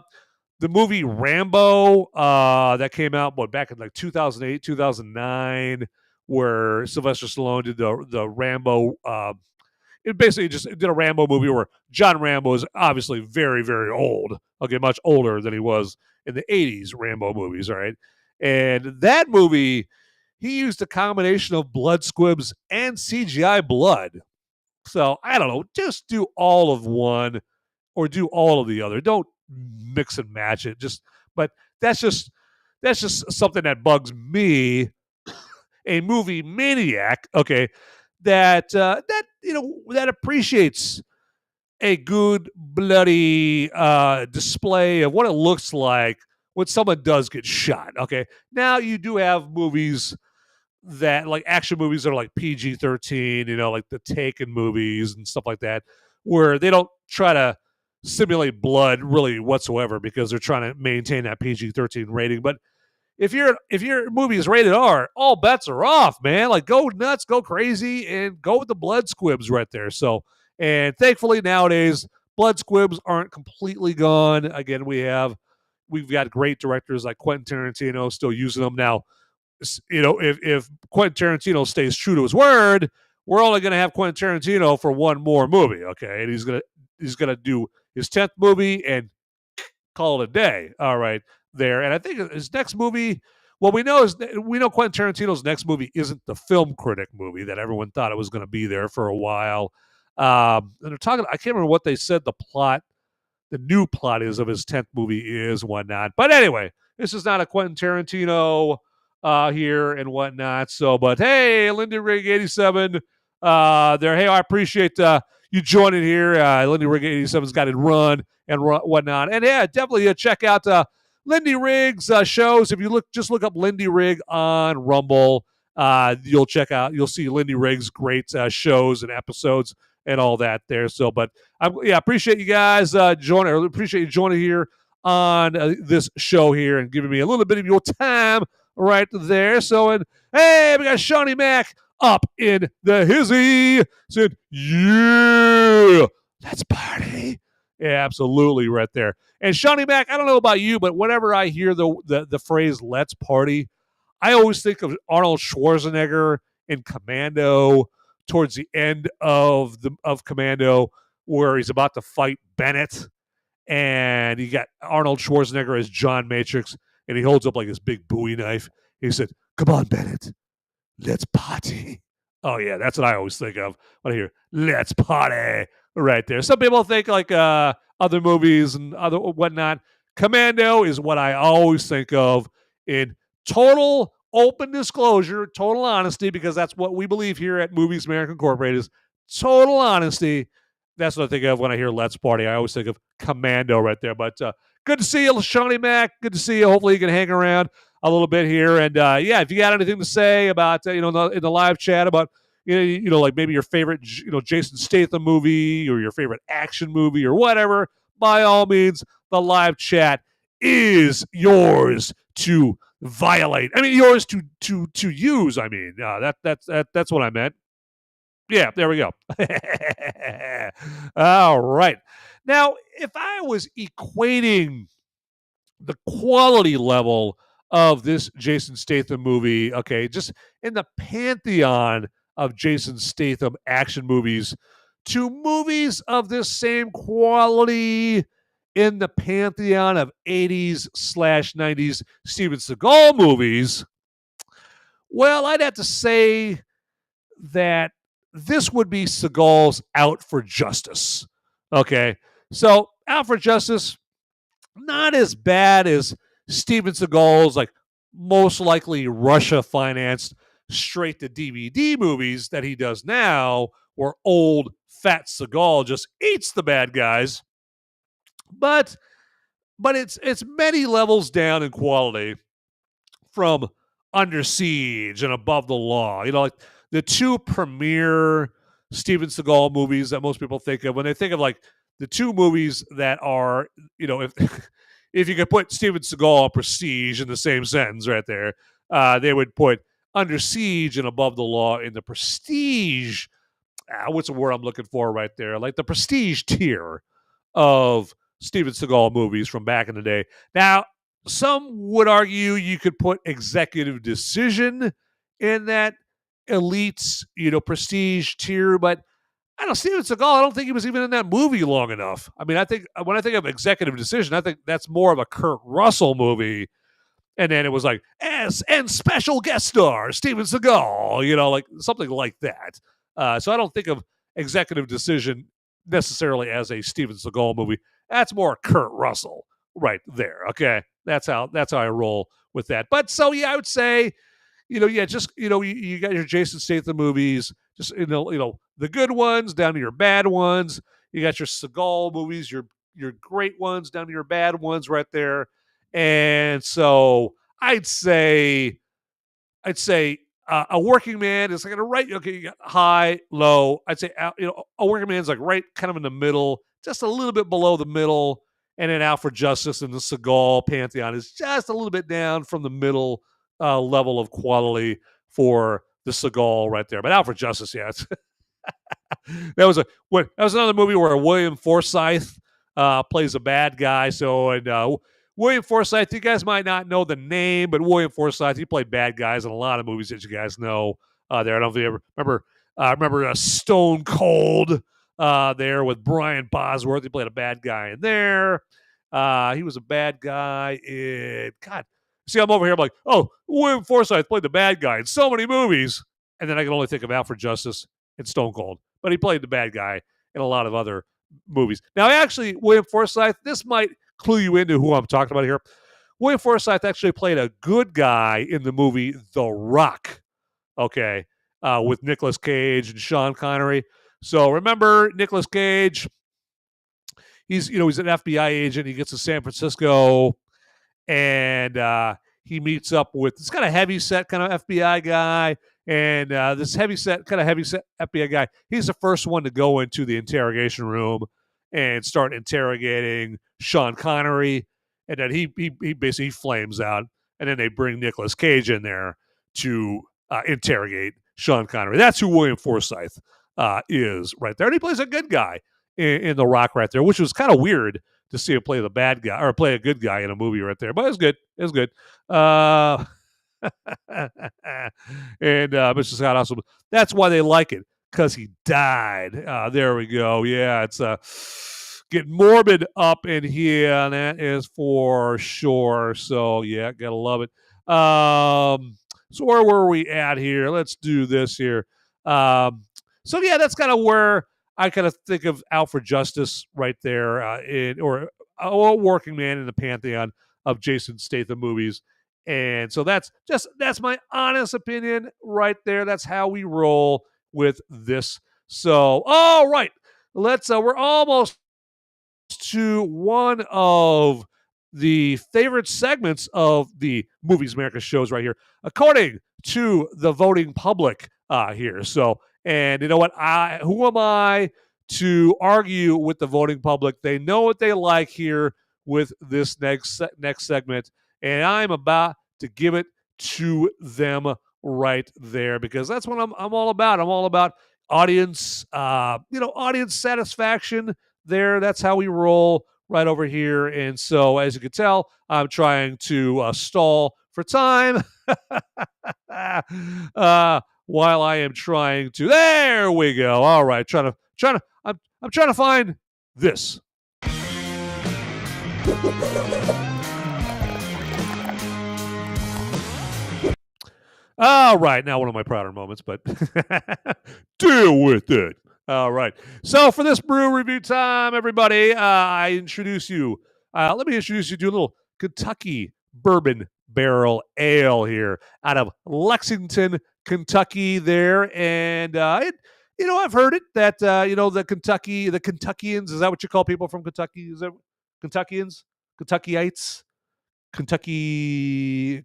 S1: movie Rambo that came out back in 2008, 2009, where Sylvester Stallone did the Rambo. It basically just did a Rambo movie where John Rambo is obviously very, very old. Okay, much older than he was in the 80s Rambo movies, all right? And that movie, he used a combination of blood squibs and CGI blood. So, I don't know, just do all of one or do all of the other. Don't mix and match it. But that's just something that bugs me, a movie maniac, okay, that appreciates a good bloody display of what it looks like when someone does get shot. Okay, now you do have movies that, like action movies that are like PG-13, like the Taken movies and stuff like that, where they don't try to simulate blood really whatsoever because they're trying to maintain that PG-13 rating. But if your movie is rated R, all bets are off, man. Like, go nuts, go crazy, and go with the blood squibs right there. So, and thankfully nowadays, blood squibs aren't completely gone. Again, we've got great directors like Quentin Tarantino still using them now. If Quentin Tarantino stays true to his word, we're only going to have Quentin Tarantino for one more movie, okay? And he's gonna do his 10th movie and call it a day. All right, there. And I think his next movie, what we know Quentin Tarantino's next movie isn't the Film Critic movie that everyone thought it was going to be there for a while. And they're talking, I can't remember what they said the new plot is of his 10th movie is and whatnot. But anyway, this is not a Quentin Tarantino here and whatnot. So, but hey, Linda Rig 87 there. Hey, I appreciate you join in here. Lindy Rig 87's got it run and whatnot. And yeah, definitely check out Lindy Rig's shows. If you just look up Lindy Rig on Rumble, you'll see Lindy Rig's great shows and episodes and all that there. So, but appreciate you guys joining. I appreciate you joining here on this show here and giving me a little bit of your time right there. So, and hey, we got Shawnee Mac up in the hizzy. Said, yeah, let's party. Yeah, absolutely, right there. And Shawnee Mac, I don't know about you, but whenever I hear the phrase "let's party," I always think of Arnold Schwarzenegger in Commando towards the end of Commando, where he's about to fight Bennett, and you got Arnold Schwarzenegger as John Matrix, and he holds up like this big Bowie knife. He said, "Come on, Bennett, let's party." Oh yeah, that's what I always think of when I hear "let's party" right there. Some people think like other movies and other whatnot. Commando is what I always think of in total open disclosure, total honesty, because that's what we believe here at Movies America Incorporated is total honesty. That's what I think of when I hear "let's party." I always think of Commando right there. But good to see you, Shawnee Mac. Good to see you. Hopefully you can hang around a little bit here. And if you got anything to say about in the live chat about like maybe your favorite Jason Statham movie or your favorite action movie or whatever, by all means, the live chat is yours to violate. I mean, yours to use. I mean, that's what I meant. Yeah, there we go. All right. Now, if I was equating the quality level of this Jason Statham movie, okay, just in the pantheon of Jason Statham action movies to movies of this same quality in the pantheon of 80s/90s Steven Seagal movies, well, I'd have to say that this would be Seagal's Out for Justice. Okay, so Out for Justice, not as bad as Steven Seagal's like most likely Russia-financed straight-to-DVD movies that he does now, where old fat Seagal just eats the bad guys. But it's many levels down in quality from Under Siege and Above the Law. Like the two premier Steven Seagal movies that most people think of when they think of like the two movies that are, if you could put Steven Seagal and Prestige in the same sentence right there, they would put Under Siege and Above the Law in the Prestige. What's the word I'm looking for right there? Like the Prestige tier of Steven Seagal movies from back in the day. Now, some would argue you could put Executive Decision in that elite, Prestige tier, but I don't know, Steven Seagal, I don't think he was even in that movie long enough. I mean, I think when I think of Executive Decision, I think that's more of a Kurt Russell movie. And then it was like, and special guest star, Steven Seagal, like something like that. So I don't think of Executive Decision necessarily as a Steven Seagal movie. That's more Kurt Russell right there. Okay. That's how I roll with that. But so, yeah, I would say, you got your Jason Statham movies, just, the good ones down to your bad ones. You got your Seagal movies, your great ones down to your bad ones right there. And so I'd say a working man is like right. Okay, you got high, low. I'd say a working man is like right, kind of in the middle, just a little bit below the middle, and then Out for Justice and the Seagal pantheon is just a little bit down from the middle level of quality for the Seagal right there. But Out for Justice, yeah, that was another movie where William Forsythe plays a bad guy. So William Forsythe, you guys might not know the name, but William Forsythe, he played bad guys in a lot of movies that you guys know there. I don't know if you ever remember Stone Cold there with Brian Bosworth. He played a bad guy in there. He was a bad guy in, God, see, I'm over here, I'm like, oh, William Forsythe played the bad guy in so many movies. And then I can only think of Out for Justice and Stone Cold. But he played the bad guy in a lot of other movies. Now, actually, William Forsythe, this might clue you into who I'm talking about here. William Forsythe actually played a good guy in the movie The Rock, okay, with Nicolas Cage and Sean Connery. So remember Nicolas Cage. He's an FBI agent. He gets to San Francisco, and he meets up with this kind of heavy-set kind of FBI guy. And this heavy-set FBI guy, he's the first one to go into the interrogation room and start interrogating Sean Connery. And then he basically flames out. And then they bring Nicolas Cage in there to interrogate Sean Connery. That's who William Forsythe is right there. And he plays a good guy in The Rock right there, which was kind of weird to see him play the bad guy or play a good guy in a movie right there. But it's good. It's good. And Mr. Scott also, that's why they like it, because he died. There we go. Yeah, it's getting morbid up in here, and that is for sure. So yeah, gotta love it. So where were we at here? Let's do this here. So yeah, that's kind of where I kind of think of Out for Justice right there, or a working man in the pantheon of Jason Statham movies. And so that's my honest opinion right there. That's how we roll with this. So, all right, we're almost to one of the favorite segments of the Movies America shows right here, according to the voting public here. So, and you know what? Who am I to argue with the voting public? They know what they like here with this next segment, and I'm about to give it to them right there, because that's what I'm all about. I'm all about audience, audience satisfaction there. That's how we roll right over here. And so, as you can tell, I'm trying to stall for time while I am trying to. There we go. All right, I'm trying to find this. All right, now one of my prouder moments, but deal with it. All right. So for this brew review time, everybody, let me introduce you to a little Kentucky bourbon barrel ale here out of Lexington, Kentucky there. And, I've heard it that, the Kentuckians, is that what you call people from Kentucky? Is that Kentuckians? Kentuckyites? Kentucky.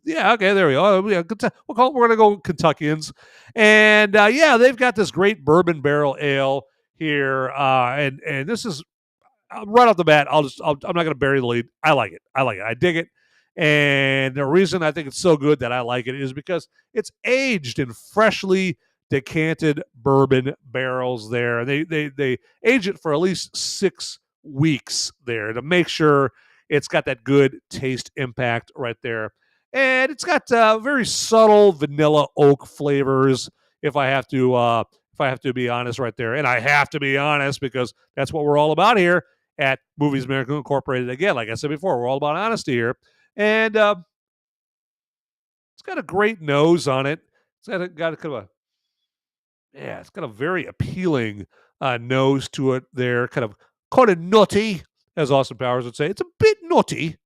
S1: Yeah, okay, there we go. We're gonna go Kentuckians, and they've got this great bourbon barrel ale here, and this is right off the bat. I'm not gonna bury the lead. I like it. I dig it, and the reason I think it's so good that I like it is because it's aged in freshly decanted bourbon barrels. There, they age it for at least 6 weeks there to make sure it's got that good taste impact right there. And it's got very subtle vanilla oak flavors, if I have to be honest right there. And I have to be honest because that's what we're all about here at Movies America Incorporated. Again, like I said before, we're all about honesty here. And it's got a great nose on it. It's got a very appealing nose to it there, kind of nutty, as Austin Powers would say. It's a bit nutty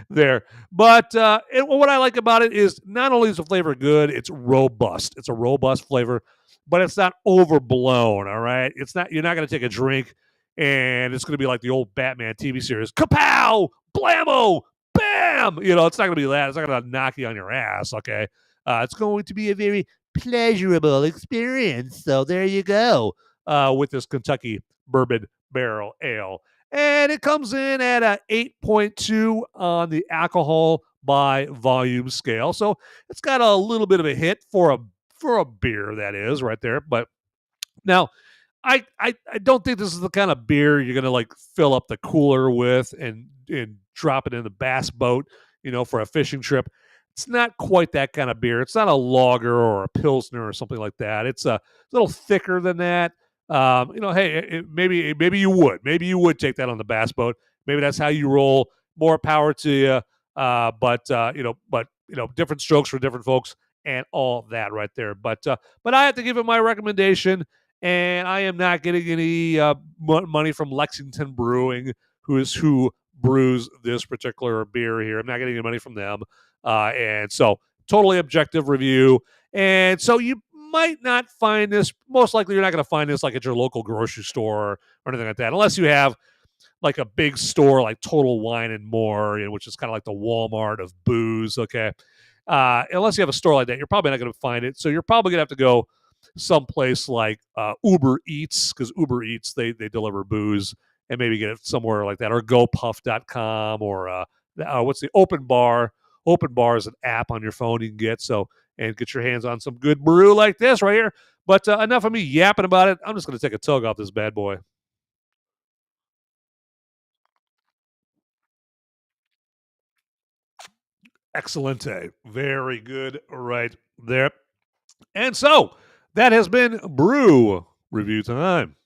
S1: there. But what I like about it is not only is the flavor good, it's robust. It's a robust flavor, but it's not overblown, all right? You're not going to take a drink and it's going to be like the old Batman TV series. Kapow! Blammo! Bam! It's not going to be that. It's not going to knock you on your ass, okay? It's going to be a very pleasurable experience. So there you go with this Kentucky bourbon barrel ale. And it comes in at a 8.2 on the alcohol by volume scale. So it's got a little bit of a hit for a beer, that is, right there. But now, I don't think this is the kind of beer you're going to fill up the cooler with and drop it in the bass boat, for a fishing trip. It's not quite that kind of beer. It's not a lager or a pilsner or something like that. It's a little thicker than that. Hey, maybe you would take that on the bass boat. Maybe that's how you roll. More power to you. But different strokes for different folks and all that right there. But I have to give it my recommendation, and I am not getting any money from Lexington Brewing, who brews this particular beer here. I'm not getting any money from them. And so totally objective review. And so you might not find this. Most likely, you're not going to find this like at your local grocery store or anything like that, unless you have like a big store like Total Wine and More, which is kind of like the Walmart of booze. Okay, unless you have a store like that, you're probably not going to find it. So you're probably going to have to go someplace like Uber Eats, because Uber Eats they deliver booze, and maybe get it somewhere like that, or GoPuff.com, or what's the Open Bar? Open Bar is an app on your phone you can get and get your hands on some good brew like this right here. But enough of me yapping about it. I'm just going to take a tug off this bad boy. Excellente. Very good right there. And so that has been Brew Review Time.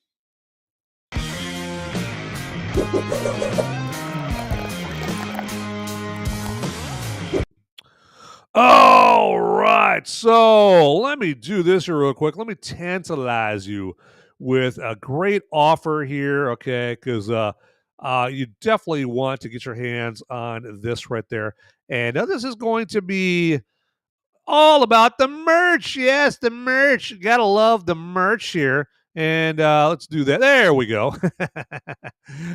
S1: All right. So let me do this here real quick. Let me tantalize you with a great offer here, okay? Because you definitely want to get your hands on this right there. And this is going to be all about the merch. Yes, the merch. Gotta love the merch here. And let's do that. There we go.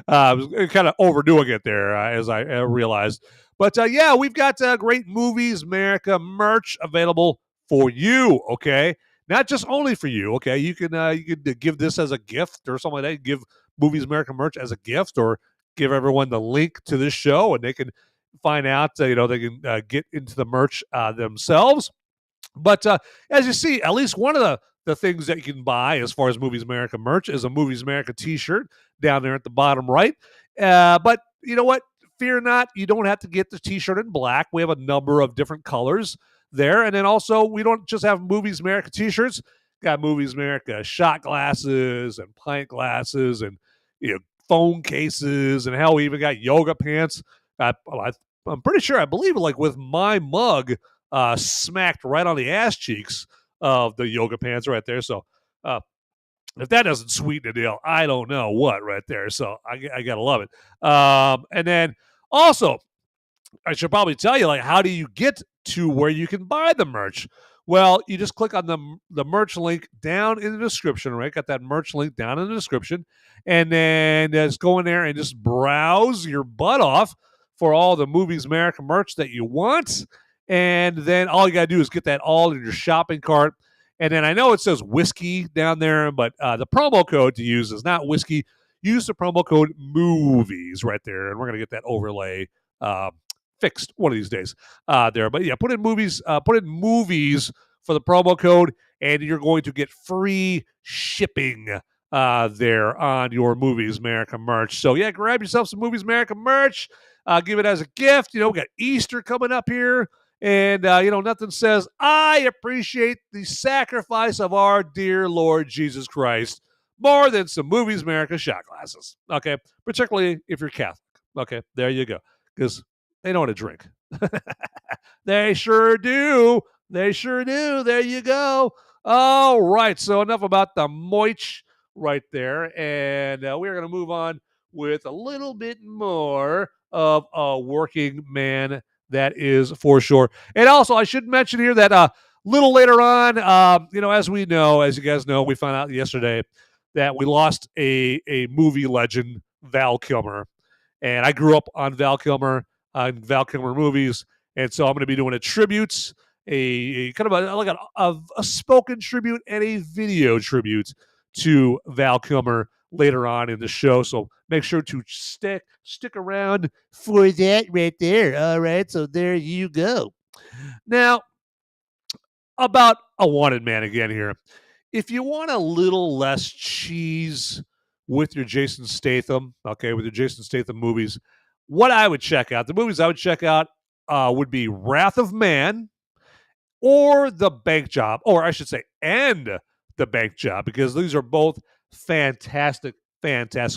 S1: I was kind of overdoing it there, as I realized. But yeah, we've got great Movies Merica merch available for you. Okay, not just only for you. Okay, you could give this as a gift or something like that. Give Movies Merica merch as a gift, or give everyone the link to this show, and they can find out. They can get into the merch themselves. But as you see, at least one of the things that you can buy as far as Movies Merica merch is a Movies Merica t-shirt down there at the bottom right. But you know what? Fear not, you don't have to get the t-shirt in black. We have a number of different colors there. And then also, we don't just have Movies Merica t-shirts. Got Movies Merica shot glasses and pint glasses and phone cases, and hell, we even got yoga pants. I'm pretty sure, I believe, like with my mug smacked right on the ass cheeks of the yoga pants right there. So if that doesn't sweeten the deal, I don't know what right there. So I gotta love it. And then also, I should probably tell you, like, how do you get to where you can buy the merch? Well, you just click on the merch link down in the description, right? Got that merch link down in the description. And then just go in there and just browse your butt off for all the Movies Merica merch that you want. And then all you got to do is get that all in your shopping cart. And then I know it says whiskey down there, but the promo code to use is not whiskey. Use the promo code MOVIES right there, and we're going to get that overlay fixed one of these days there. But yeah, put in movies for the promo code, and you're going to get free shipping there on your Movies Merica merch. So yeah, grab yourself some Movies Merica merch. Give it as a gift. We got Easter coming up here. And, nothing says, I appreciate the sacrifice of our dear Lord Jesus Christ more than some Movies Merica shot glasses. Okay. Particularly if you're Catholic. Okay. There you go. Because they know how to drink. They sure do. They sure do. There you go. All right. So enough about the moich right there. And we're going to move on with a little bit more of a working man. That is for sure. And also, I should mention here that a little later on, as you guys know, we found out yesterday that we lost a movie legend, Val Kilmer. And I grew up on Val Kilmer movies. And so I'm going to be doing a tribute, a kind of a spoken tribute and a video tribute to Val Kilmer later on in the show. So make sure to stick around for that right there. All right. So there you go. Now, about a wanted man again here. If you want a little less cheese with your Jason Statham, with your Jason Statham movies, what I would check out, the movies I would check out would be Wrath of Man or The Bank Job, or I should say, and The Bank Job, because these are both fantastic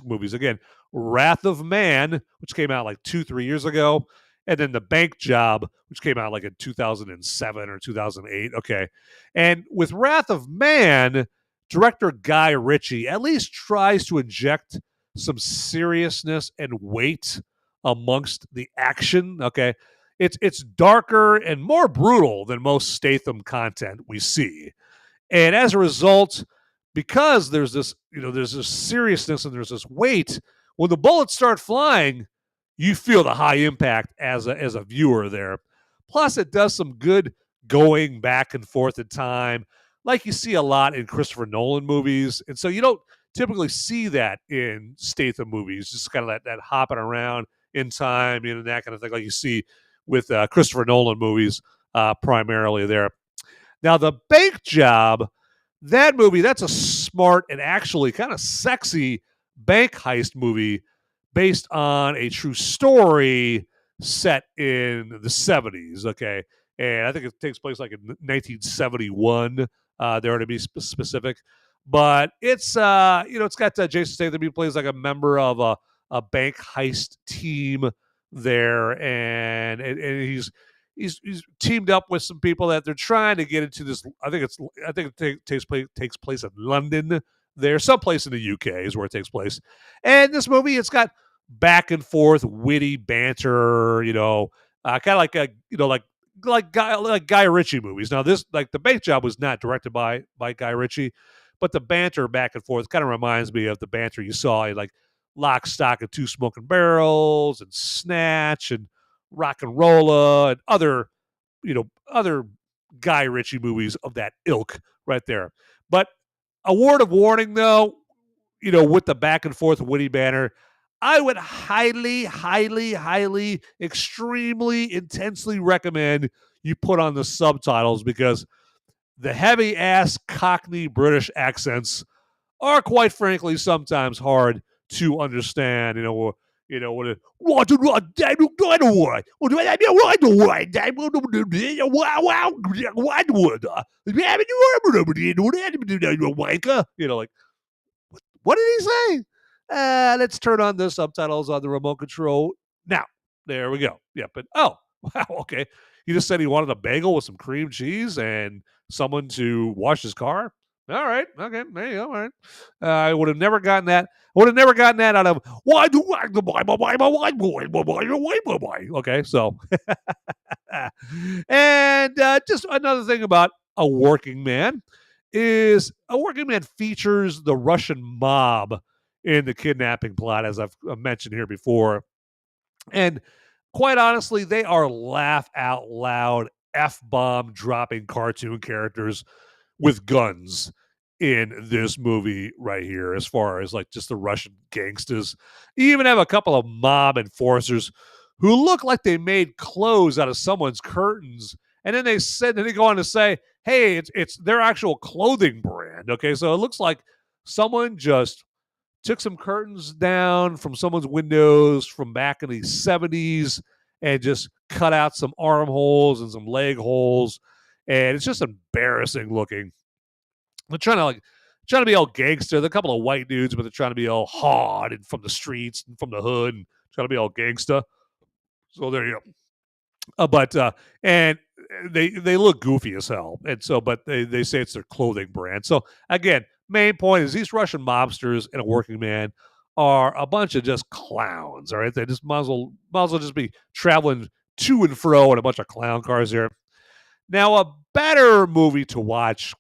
S1: movies. Again, Wrath of Man, which came out like 2-3 years ago, and then The Bank Job, which came out like in 2007 or 2008. Okay. And with Wrath of Man, director Guy Ritchie at least tries to inject some seriousness and weight amongst the action. Okay. It's darker and more brutal than most Statham content we see. And as a result, because there's this, there's this seriousness and there's this weight, when the bullets start flying, you feel the high impact as a viewer there. Plus, it does some good going back and forth in time, like you see a lot in Christopher Nolan movies. And so you don't typically see that in Statham movies, just kind of that hopping around in time, that kind of thing, like you see with Christopher Nolan movies primarily there. Now, The Bank Job, that movie, that's a smart and actually kind of sexy bank heist movie based on a true story set in the 70s, okay? And I think it takes place like in 1971, there to be specific. But it's, it's got Jason Statham. He plays like a member of a bank heist team there, and he's teamed up with some people that they're trying to get into this. I think it takes place in London. There, someplace in the UK is where it takes place. And this movie, it's got back and forth, witty banter. Kind of like like Guy Ritchie movies. Now, this, like The Bank Job, was not directed by Guy Ritchie, but the banter back and forth kind of reminds me of the banter you saw in like Lock, Stock, and Two Smoking Barrels, and Snatch, and Rock and Rolla, and other Guy Ritchie movies of that ilk right there. But a word of warning, though, with the back and forth witty banter, I would highly, highly, highly, extremely, intensely recommend you put on the subtitles, because the heavy-ass Cockney British accents are, quite frankly, sometimes hard to understand. Like, what did he say? Let's turn on the subtitles on the remote control. Now, there we go. Yeah, but wow, okay. He just said he wanted a bagel with some cream cheese and someone to wash his car. All right, okay, there you go. All right, I would have never gotten that. I would have never gotten that out of why do I the boy? Okay, so and just another thing about A Working Man is A Working Man features the Russian mob in the kidnapping plot, as I've mentioned here before. And quite honestly, they are laugh out loud, F-bomb dropping cartoon characters with guns in this movie right here, as far as like just the Russian gangsters. You even have a couple of mob enforcers who look like they made clothes out of someone's curtains. And then they go on to say, hey, it's their actual clothing brand. Okay, so it looks like someone just took some curtains down from someone's windows from back in the 70s and just cut out some armholes and some leg holes. And it's just embarrassing looking. They're trying to be all gangster. They're a couple of white dudes, but they're trying to be all hard and from the streets and from the hood and trying to be all gangster. So there you go. And they look goofy as hell. And so, but they say it's their clothing brand. So again, main point is these Russian mobsters and A Working Man are a bunch of just clowns. All right, they just might as well just be traveling to and fro in a bunch of clown cars here. Now, a better movie to watch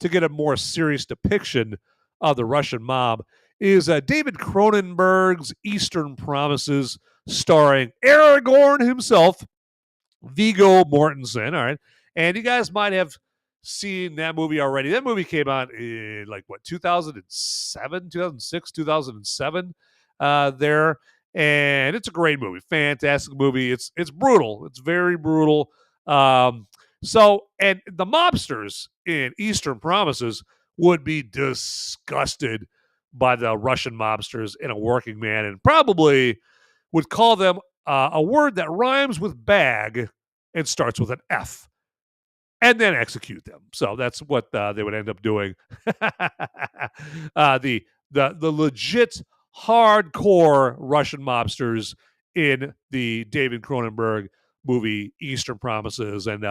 S1: to get a more serious depiction of the Russian mob is David Cronenberg's Eastern Promises, starring Aragorn himself, Viggo Mortensen. All right, and you guys might have seen that movie already. That movie came out in 2007, 2006, 2007 there. And it's a great movie. Fantastic movie. It's brutal. It's very brutal. So, and the mobsters in Eastern Promises would be disgusted by the Russian mobsters in A Working Man, and probably would call them a word that rhymes with bag and starts with an F, and then execute them. So that's what they would end up doing. The legit hardcore Russian mobsters in the David Cronenberg movie Eastern Promises. And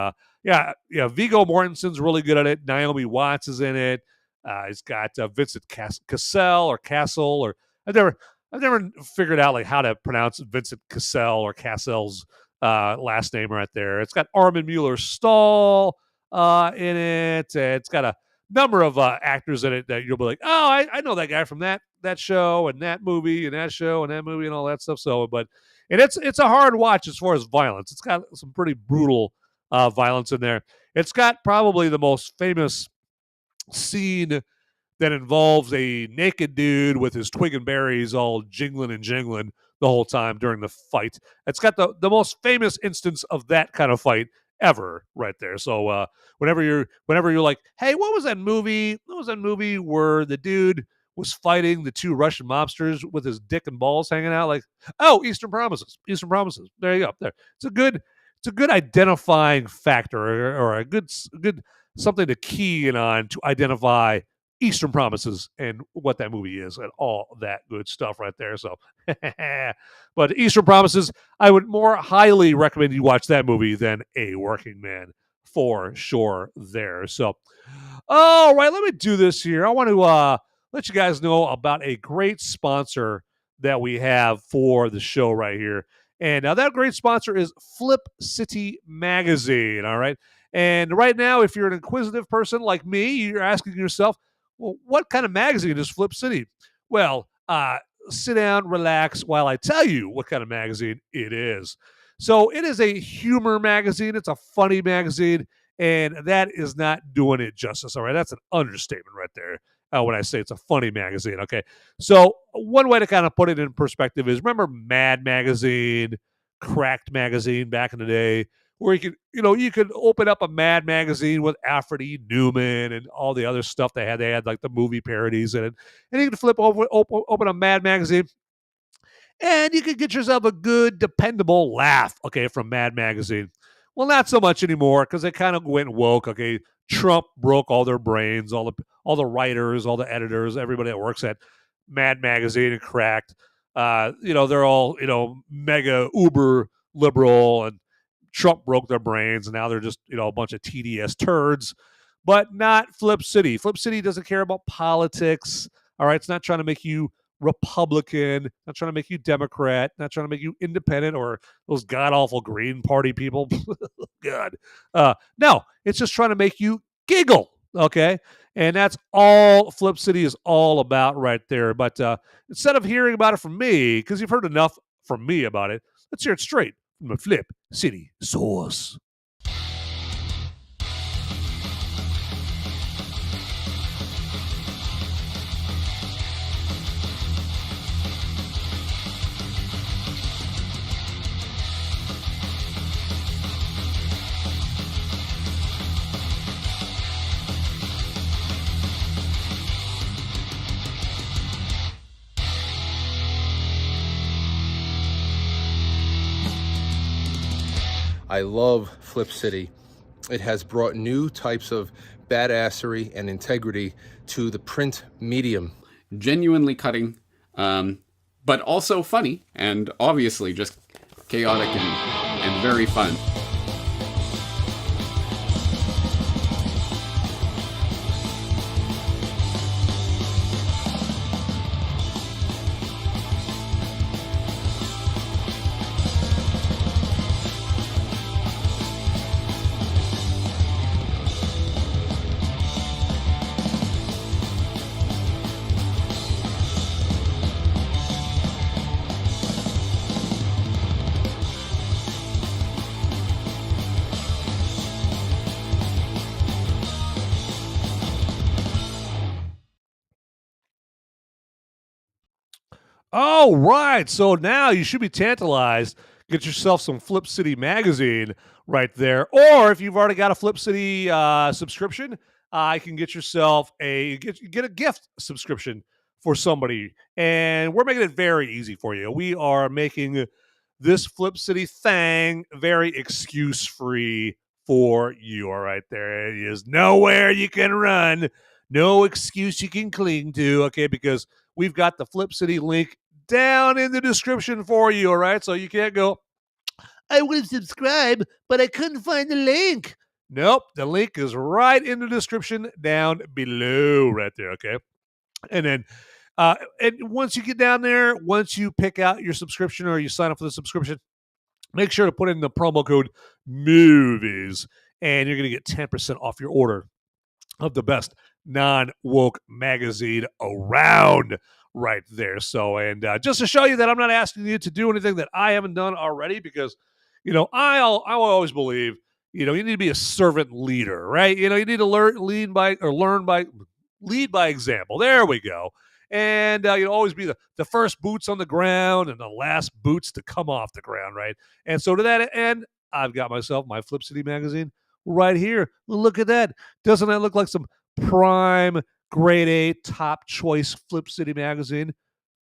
S1: Viggo Mortensen's really good at it. Naomi Watts is in it. It's got Vincent Cassel or Castle, or I've never figured out like how to pronounce Vincent Cassel or Cassel's last name right there. It's got Armin Mueller-Stahl in it. It's got number of actors in it that you'll be like, oh, I know that guy from that show and that movie and that show and that movie and all that stuff. So, and it's a hard watch as far as violence. It's got some pretty brutal violence in there. It's got probably the most famous scene that involves a naked dude with his twig and berries all jingling and jingling the whole time during the fight. It's got the most famous instance of that kind of fight ever right there. So whenever you're like, hey, what was that movie? What was that movie where the dude was fighting the two Russian mobsters with his dick and balls hanging out? Like, oh, Eastern Promises. Eastern Promises. There you go. There. It's a good identifying factor or a good something to key in on to identify Eastern Promises and what that movie is and all that good stuff right there. So, but Eastern Promises, I would more highly recommend you watch that movie than A Working Man for sure there. So, all right, let me do this here. I want to let you guys know about a great sponsor that we have for the show right here. And that great sponsor is Flip City Magazine, all right? And right now, if you're an inquisitive person like me, you're asking yourself, well, what kind of magazine is Flip City? Well, sit down, relax while I tell you what kind of magazine it is. So it is a humor magazine. It's a funny magazine, and that is not doing it justice, all right? That's an understatement right there when I say it's a funny magazine, okay? So one way to kind of put it in perspective is, remember Mad Magazine, Cracked Magazine back in the day, where you could open up a Mad Magazine with Alfred E. Newman and all the other stuff they had. They had like the movie parodies in it. And you could open a Mad Magazine, and you could get yourself a good, dependable laugh, okay, from Mad Magazine. Well, not so much anymore because they kind of went woke, okay? Trump broke all their brains, all the writers, all the editors, everybody that works at Mad Magazine and Cracked. They're all, mega uber liberal, and Trump broke their brains, and now they're just, a bunch of TDS turds, but not Flip City. Flip City doesn't care about politics, all right? It's not trying to make you Republican, not trying to make you Democrat, not trying to make you independent or those god-awful Green Party people. God. No, it's just trying to make you giggle, okay? And that's all Flip City is all about right there. But instead of hearing about it from me, because you've heard enough from me about it, let's hear it straight from a Flip City source.
S5: I love Flip City. It has brought new types of badassery and integrity to the print medium.
S6: Genuinely cutting, but also funny, and obviously just chaotic and very fun.
S1: All right. So now you should be tantalized. Get yourself some Flip City magazine right there. Or if you've already got a Flip City subscription, you can get yourself get a gift subscription for somebody. And we're making it very easy for you. We are making this Flip City thing very excuse-free for you. All right, there is nowhere you can run, no excuse you can cling to, okay, because we've got the Flip City link down in the description for you, all right? So you can't go, I would subscribe, but I couldn't find the link. Nope, the link is right in the description down below right there, okay? And then and once you get down there, once you pick out your subscription or you sign up for the subscription, make sure to put in the promo code MOVIES, and you're going to get 10% off your order of the best non-woke magazine around right there. So, and just to show you that I'm not asking you to do anything that I haven't done already, because, I always believe, you need to be a servant leader, right? You need to lead by example. There we go. And always be the first boots on the ground and the last boots to come off the ground, right? And so to that end, I've got myself my Flip City magazine right here. Look at that. Doesn't that look like some prime grade A top choice Flip City magazine?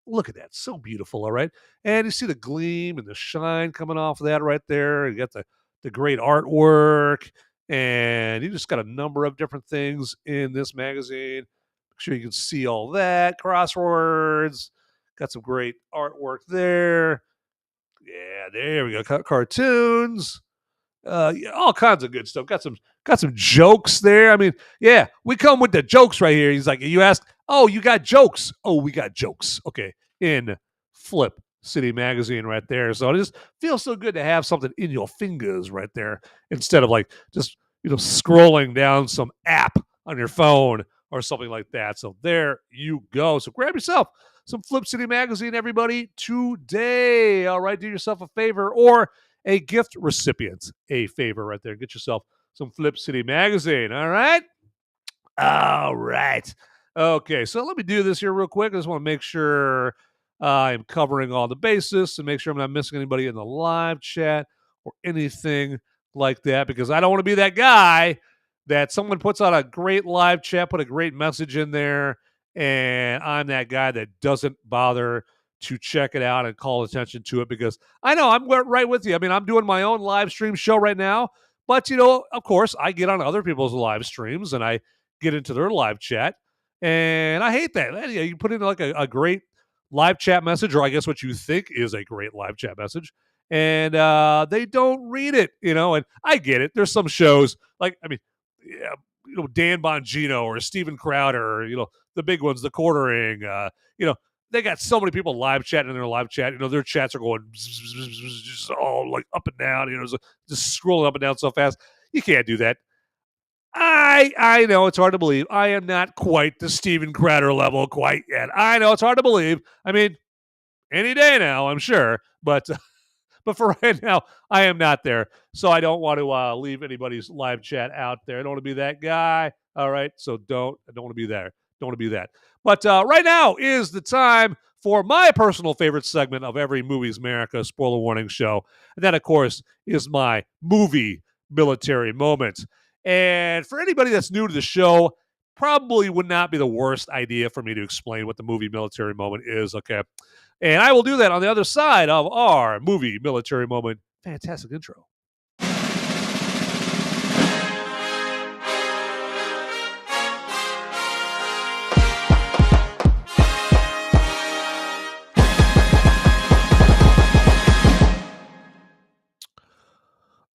S1: Look at that. So beautiful, all right? And you see the gleam and the shine coming off of that right there. You got the great artwork, and you just got a number of different things in this magazine. Make sure you can see all that. Crosswords. Got some great artwork there. Yeah, there we go. Cartoons. Yeah, all kinds of good stuff. Got some jokes there. I mean, yeah, we come with the jokes right here. He's like, you ask, oh, you got jokes. Oh, we got jokes. Okay, in Flip City magazine right there. So it just feels so good to have something in your fingers right there, instead of like just scrolling down some app on your phone or something like that. So there you go. So grab yourself some Flip City magazine, everybody, today. All right, do yourself a favor, or a gift recipient a favor right there. Get yourself some Flip City magazine. All right. All right. Okay, so let me do this here real quick. I just want to make sure I'm covering all the bases and make sure I'm not missing anybody in the live chat or anything like that, because I don't want to be that guy that someone puts out a great live chat, put a great message in there, and I'm that guy that doesn't bother to check it out and call attention to it, because I know I'm right with you. I mean, I'm doing my own live stream show right now, but, of course, I get on other people's live streams and I get into their live chat, and I hate that. You put in like a great live chat message, or I guess what you think is a great live chat message, and they don't read it, and I get it. There's some shows, like, I mean, yeah, Dan Bongino or Steven Crowder, the big ones, the Quartering, they got so many people live chatting in their live chat. Their chats are going just all like up and down, just scrolling up and down so fast. You can't do that. I know it's hard to believe. I am not quite the Steven Crowder level quite yet. I know it's hard to believe. I mean, any day now, I'm sure, but for right now, I am not there. So I don't want to leave anybody's live chat out there. I don't want to be that guy. All right, so I don't want to be there. Don't want to be that. But right now is the time for my personal favorite segment of every Movies Merica spoiler warning show. And that, of course, is my movie military moment. And for anybody that's new to the show, probably would not be the worst idea for me to explain what the movie military moment is, okay? And I will do that on the other side of our movie military moment. Fantastic intro.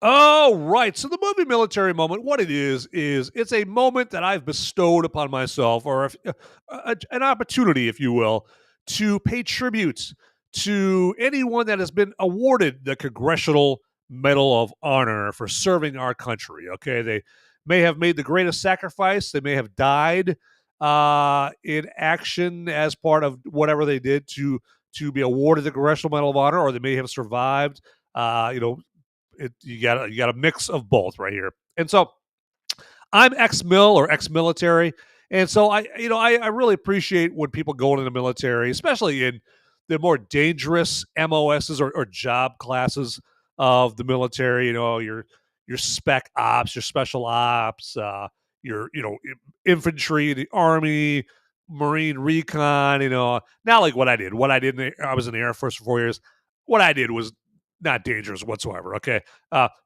S1: All right. So the movie military moment, what it is it's a moment that I've bestowed upon myself, or an opportunity, if you will, to pay tribute to anyone that has been awarded the Congressional Medal of Honor for serving our country. Okay. They may have made the greatest sacrifice. They may have died in action as part of whatever they did to be awarded the Congressional Medal of Honor, or they may have survived, you got a mix of both right here. And so I'm ex-mil or ex-military. And so I really appreciate when people go into the military, especially in the more dangerous MOSs or job classes of the military, your spec ops, your special ops, your infantry, the Army, Marine recon, not like what I did. I was in the Air Force for 4 years. What I did was not dangerous whatsoever, okay?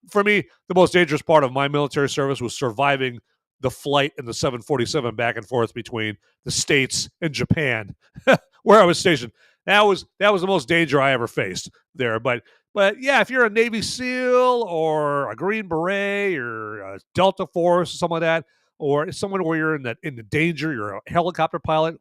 S1: For me, the most dangerous part of my military service was surviving the flight in the 747 back and forth between the States and Japan, where I was stationed. That was the most danger I ever faced there. But yeah, if you're a Navy SEAL or a Green Beret or a Delta Force or something like that, or someone where you're in the danger, you're a helicopter pilot,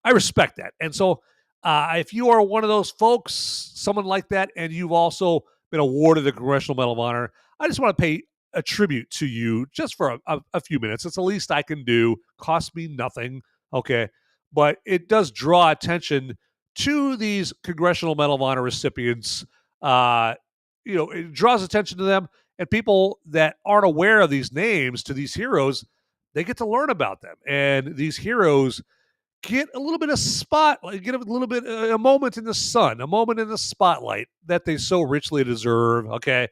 S1: I respect that. And so if you are one of those folks, someone like that, and you've also been awarded the Congressional Medal of Honor, I just want to pay a tribute to you just for a few minutes. It's the least I can do. Costs me nothing, okay? But it does draw attention to these Congressional Medal of Honor recipients. It draws attention to them, and people that aren't aware of these names to these heroes, they get to learn about them. And these heroes get a little bit of get a little bit a moment in the sun, a moment in the spotlight that they so richly deserve. Okay,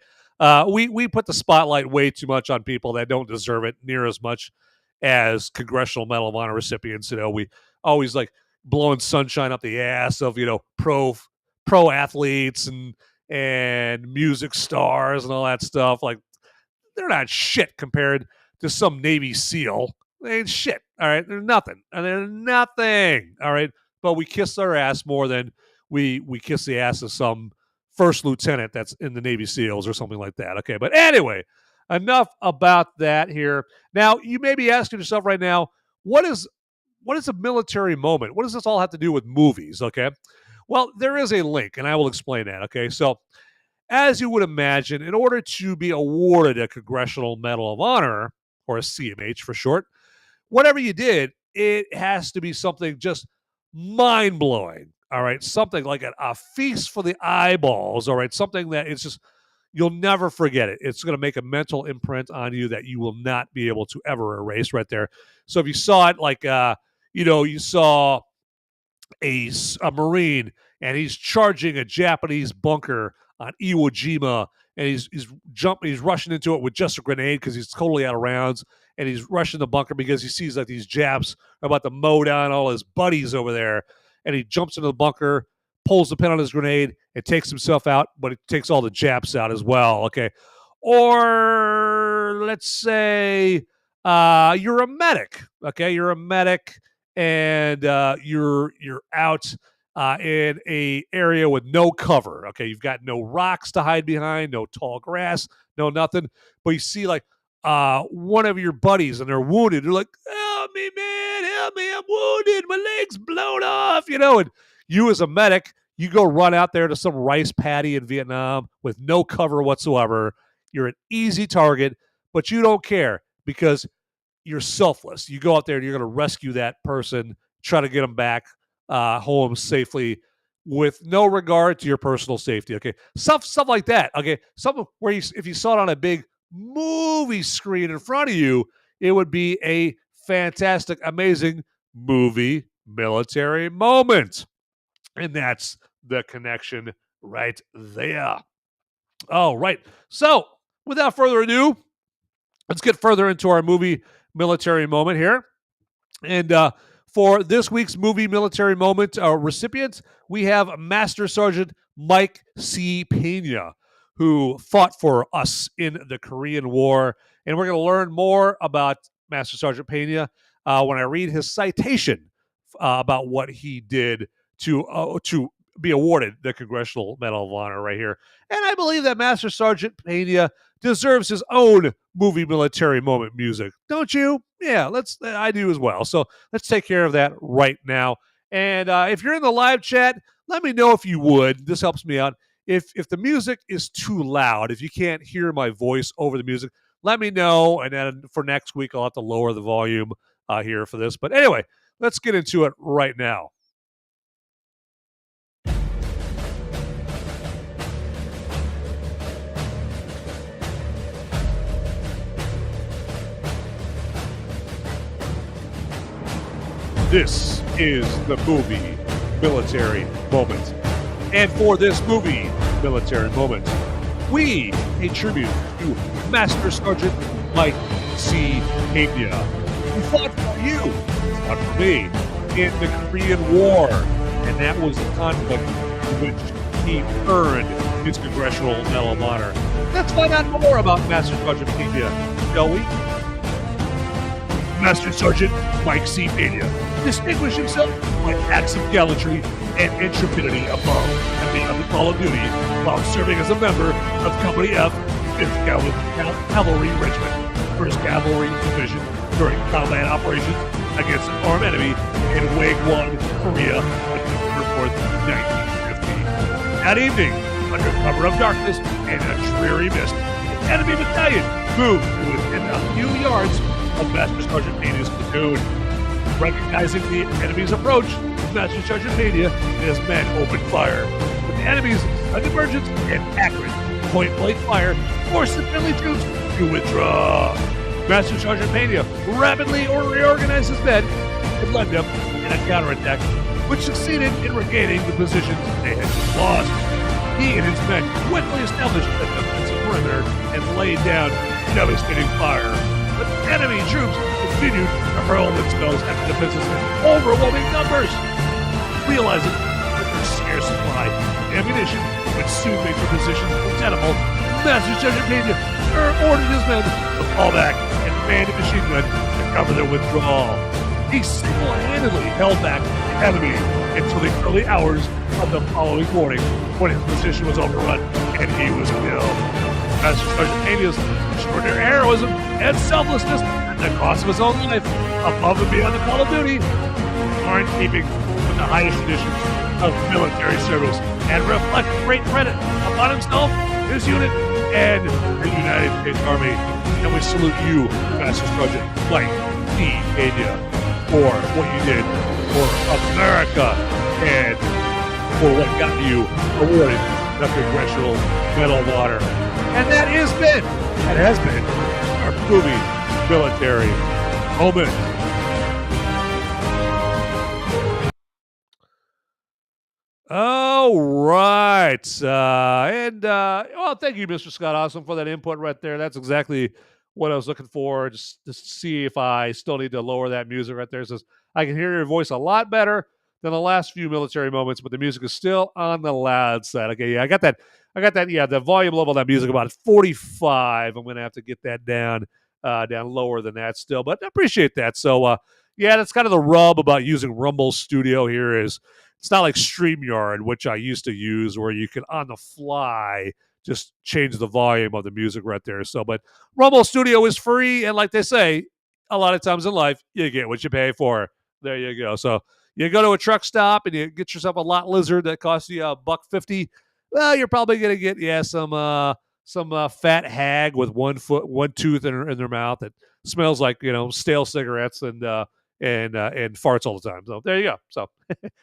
S1: we put the spotlight way too much on people that don't deserve it near as much as Congressional Medal of Honor recipients. We always like blowing sunshine up the ass of pro athletes and music stars and all that stuff. Like, they're not shit compared to some Navy SEAL. They ain't shit. All right. They're nothing. And they're nothing. All right. But we kiss their ass more than we kiss the ass of some first lieutenant that's in the Navy SEALs or something like that. Okay. But anyway, enough about that here. Now, you may be asking yourself right now, what is a military moment? What does this all have to do with movies? Okay. Well, there is a link, and I will explain that. Okay. So, as you would imagine, in order to be awarded a Congressional Medal of Honor, or a CMH for short, whatever you did, it has to be something just mind-blowing, all right? Something like a feast for the eyeballs, all right? Something that it's just, you'll never forget it. It's going to make a mental imprint on you that you will not be able to ever erase right there. So if you saw it like, you saw a Marine, and he's charging a Japanese bunker on Iwo Jima, and he's rushing into it with just a grenade because he's totally out of rounds, and he's rushing the bunker because he sees that these Japs are about to mow down all his buddies over there, and he jumps into the bunker, pulls the pin on his grenade, and takes himself out, but it takes all the Japs out as well, okay? Or let's say you're a medic, okay? You're a medic, and you're out in a area with no cover. Okay, you've got no rocks to hide behind, no tall grass, no nothing. But you see like one of your buddies, and they're wounded. They're like, "Help me, man! Help me! I'm wounded. My leg's blown off." And you as a medic, you go run out there to some rice paddy in Vietnam with no cover whatsoever. You're an easy target, but you don't care because you're selfless. You go out there and you're going to rescue that person, try to get them back home safely with no regard to your personal safety. Okay, stuff like that. Okay, something where if you saw it on a big movie screen in front of you, it would be a fantastic, amazing movie military moment, and that's the connection right there. All right, so without further ado, let's get further into our movie military moment here, and for this week's movie military moment recipient, we have Master Sergeant Mike C. Pena, who fought for us in the Korean War. And we're going to learn more about Master Sergeant Pena when I read his citation about what he did to be awarded the Congressional Medal of Honor right here. And I believe that Master Sergeant Pena deserves his own movie military moment music. Don't you? Yeah, I do as well. So let's take care of that right now. And if you're in the live chat, let me know if you would. This helps me out. If the music is too loud, if you can't hear my voice over the music, let me know. And then for next week, I'll have to lower the volume here for this. But anyway, let's get into it right now. This is the movie military moment. And for this movie military moment, we pay tribute to Master Sergeant Mike C. Pena, who fought for you, fought for me, in the Korean War. And that was the conflict in which he earned his Congressional Medal of Honor. Let's find out more about Master Sergeant Pena, shall we? Master Sergeant Mike C. Pena distinguished himself by acts of gallantry and intrepidity above and beyond the call of duty while serving as a member of Company F, 5th Cavalry Regiment, 1st Cavalry Division during combat operations against an armed enemy in Wagwon, Korea on November 4th, 1950. That evening, under cover of darkness and a dreary mist, an enemy battalion moved to within a few yards of Master Sergeant Pena's platoon. Recognizing the enemy's approach, Master Sergeant Pena and his men opened fire. But the enemy's sudden emergence and accurate point-blank fire forced the friendly troops to withdraw. Master Sergeant Pena rapidly reorganized his men and led them in a counterattack, which succeeded in regaining the positions they had just lost. He and his men quickly established a defensive perimeter and laid down devastating fire. But enemy troops continued to hurl themselves at the defenses in overwhelming numbers. Realizing that their scarce supply of ammunition would soon make their position untenable, Master Sergeant Pena ordered his men to fall back and man a machine gun to cover their withdrawal. He single-handedly held back the enemy until the early hours of the following morning, when his position was overrun and he was killed. Master Sergeant Pena's extraordinary heroism and selflessness at the cost of his own life, above and beyond the call of duty, are in keeping with the highest traditions of military service and reflect great credit upon himself, his unit, and the United States Army. And we salute you, Master Sergeant Flemyng D. Pena, for what you did for America and for what got you awarded the Congressional Medal of Honor. And that has been our movie military moment. All right. Well, thank you, Mr. Scott Awesome, for that input right there. That's exactly what I was looking for. Just to see if I still need to lower that music right there. It says, I can hear your voice a lot better than the last few military moments, but the music is still on the loud side. Okay, yeah, I got that. Yeah, the volume level of that music about 45. I'm going to have to get that down lower than that still, but I appreciate that. So, yeah, that's kind of the rub about using Rumble Studio here is it's not like StreamYard, which I used to use, where you can on the fly just change the volume of the music right there. So, but Rumble Studio is free, and like they say, a lot of times in life, you get what you pay for. There you go. So you go to a truck stop and you get yourself a lot lizard that costs you $1.50. Well, you're probably gonna get some fat hag with one tooth in their mouth that smells like stale cigarettes and farts all the time. So there you go. So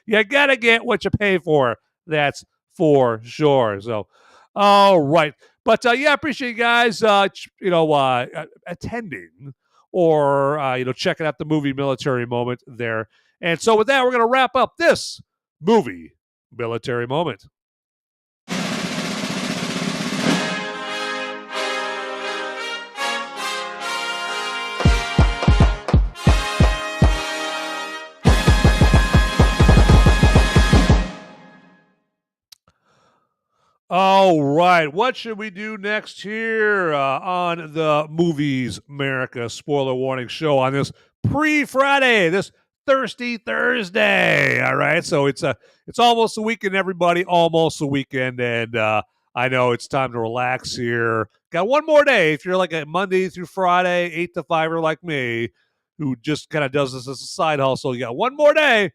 S1: you gotta get what you pay for. That's for sure. So all right, but yeah, I appreciate you guys attending or checking out the movie military moment there. And so with that, we're gonna wrap up this movie military moment. All right, what should we do next here on the Movies Merica Spoiler Warning Show on this pre-Friday, this Thirsty Thursday? All right, so it's almost a weekend, everybody, almost a weekend, and I know it's time to relax here. Got one more day if you're like a Monday through Friday, 8 to 5er like me, who just kind of does this as a side hustle. You got one more day,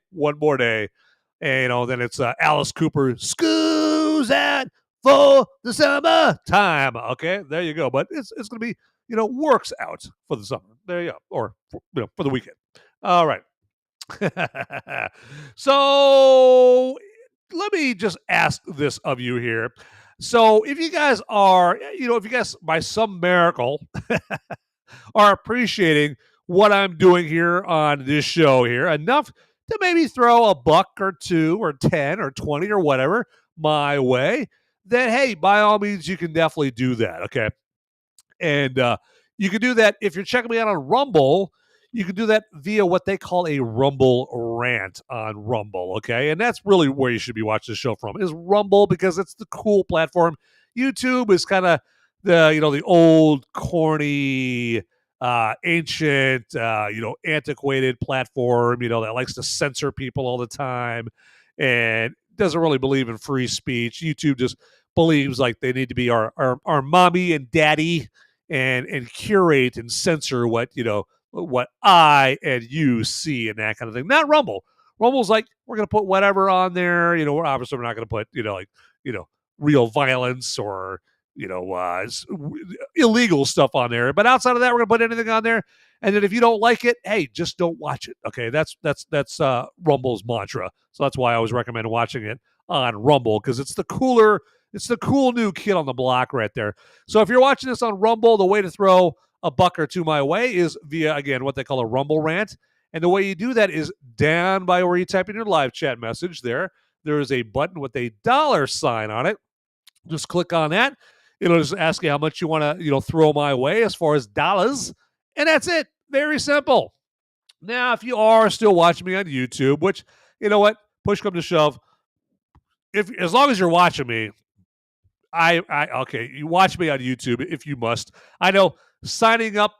S1: and then it's Alice Cooper, "School's out for the summer time." Okay, there you go. But it's going to be, works out for the summer. There you go. Or, for the weekend. All right. So let me just ask this of you here. So if you guys are, by some miracle are appreciating what I'm doing here on this show here enough to maybe throw a buck or $2 or 10 or 20 or whatever my way, then hey, by all means, you can definitely do that, okay? And you can do that if you're checking me out on Rumble. You can do that via what they call a Rumble rant on Rumble, okay? And that's really where you should be watching the show from, is Rumble, because it's the cool platform. YouTube is kind of the old, corny, ancient, antiquated platform, that likes to censor people all the time and doesn't really believe in free speech. YouTube just believes like they need to be our mommy and daddy and curate and censor what I and you see and that kind of thing. Not Rumble. Rumble's like, we're going to put whatever on there. We're not going to put, real violence or, illegal stuff on there. But outside of that, we're gonna put anything on there. And then if you don't like it, hey, just don't watch it. Okay, that's Rumble's mantra. So that's why I always recommend watching it on Rumble, because it's the cool new kid on the block right there. So if you're watching this on Rumble, the way to throw a buck or two my way is via, again, what they call a Rumble rant. And the way you do that is down by where you type in your live chat message there. There is a button with a $sign on it. Just click on that. It'll just ask you how much you want to, throw my way as far as dollars. And that's it. Very simple. Now, if you are still watching me on YouTube, which, you know what, push come to shove, as long as you're watching me, okay, you watch me on YouTube if you must. I know signing up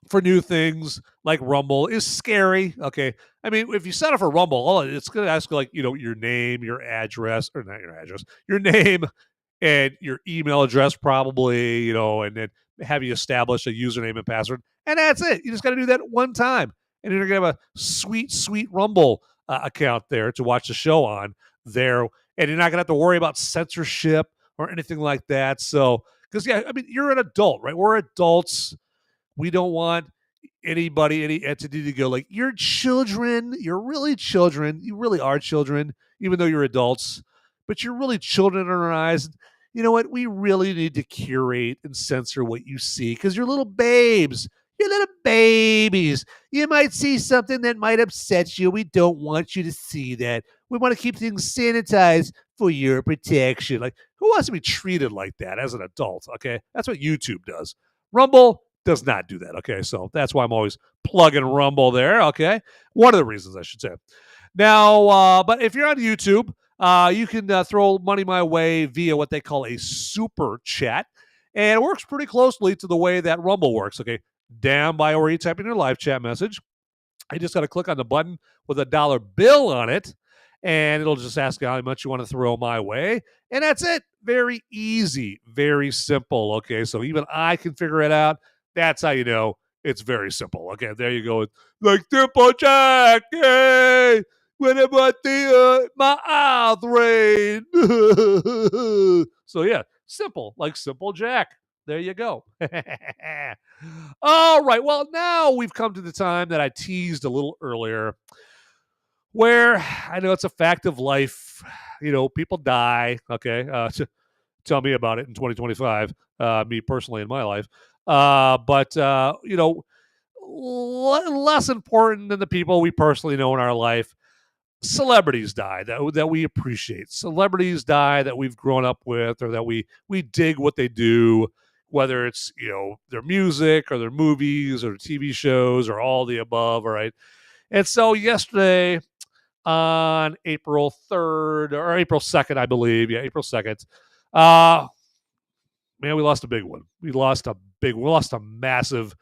S1: for new things like Rumble is scary. Okay, I mean, if you sign up for Rumble, it's going to ask you, like, your name, your address, or not your address, your name and your email address probably, and then have you establish a username and password, and that's it. You just got to do that one time, and you're going to have a sweet Rumble account there to watch the show on there, and you're not going to have to worry about censorship or anything like that. So, because you're an adult, right? We're adults. We don't want any entity to go like, you're children. You're really children. You really are children, even though you're adults. But you're really children in our eyes. You know what? We really need to curate and censor what you see, because you're little babes. You're little babies. You might see something that might upset you. We don't want you to see that. We want to keep things sanitized for your protection. Like, who wants to be treated like that as an adult? Okay, that's what YouTube does. Rumble does not do that. Okay, so that's why I'm always plugging Rumble there. Okay, one of the reasons, I should say. Now, but if you're on YouTube, you can throw money my way via what they call a super chat, and it works pretty closely to the way that Rumble works. Okay, down by where you type in your live chat message, you just got to click on the button with a dollar bill on it, and it'll just ask you how much you want to throw my way, and that's it. Very easy, very simple. Okay, so even I can figure it out. That's how you know it's very simple. Okay, there you go. Like Triple Jack, hey, what about my rain? So yeah, simple, like Simple Jack. There you go. All right. Well, now we've come to the time that I teased a little earlier, where I know it's a fact of life. People die. Okay. Tell me about it in 2025. Me personally in my life. But less important than the people we personally know in our life. Celebrities die that we appreciate. Celebrities die that we've grown up with, or that we dig what they do, whether it's their music or their movies or TV shows or all the above. All right. And so yesterday, on April 3rd or April 2nd, I believe, April 2nd, man, we lost a big one. We lost a massive,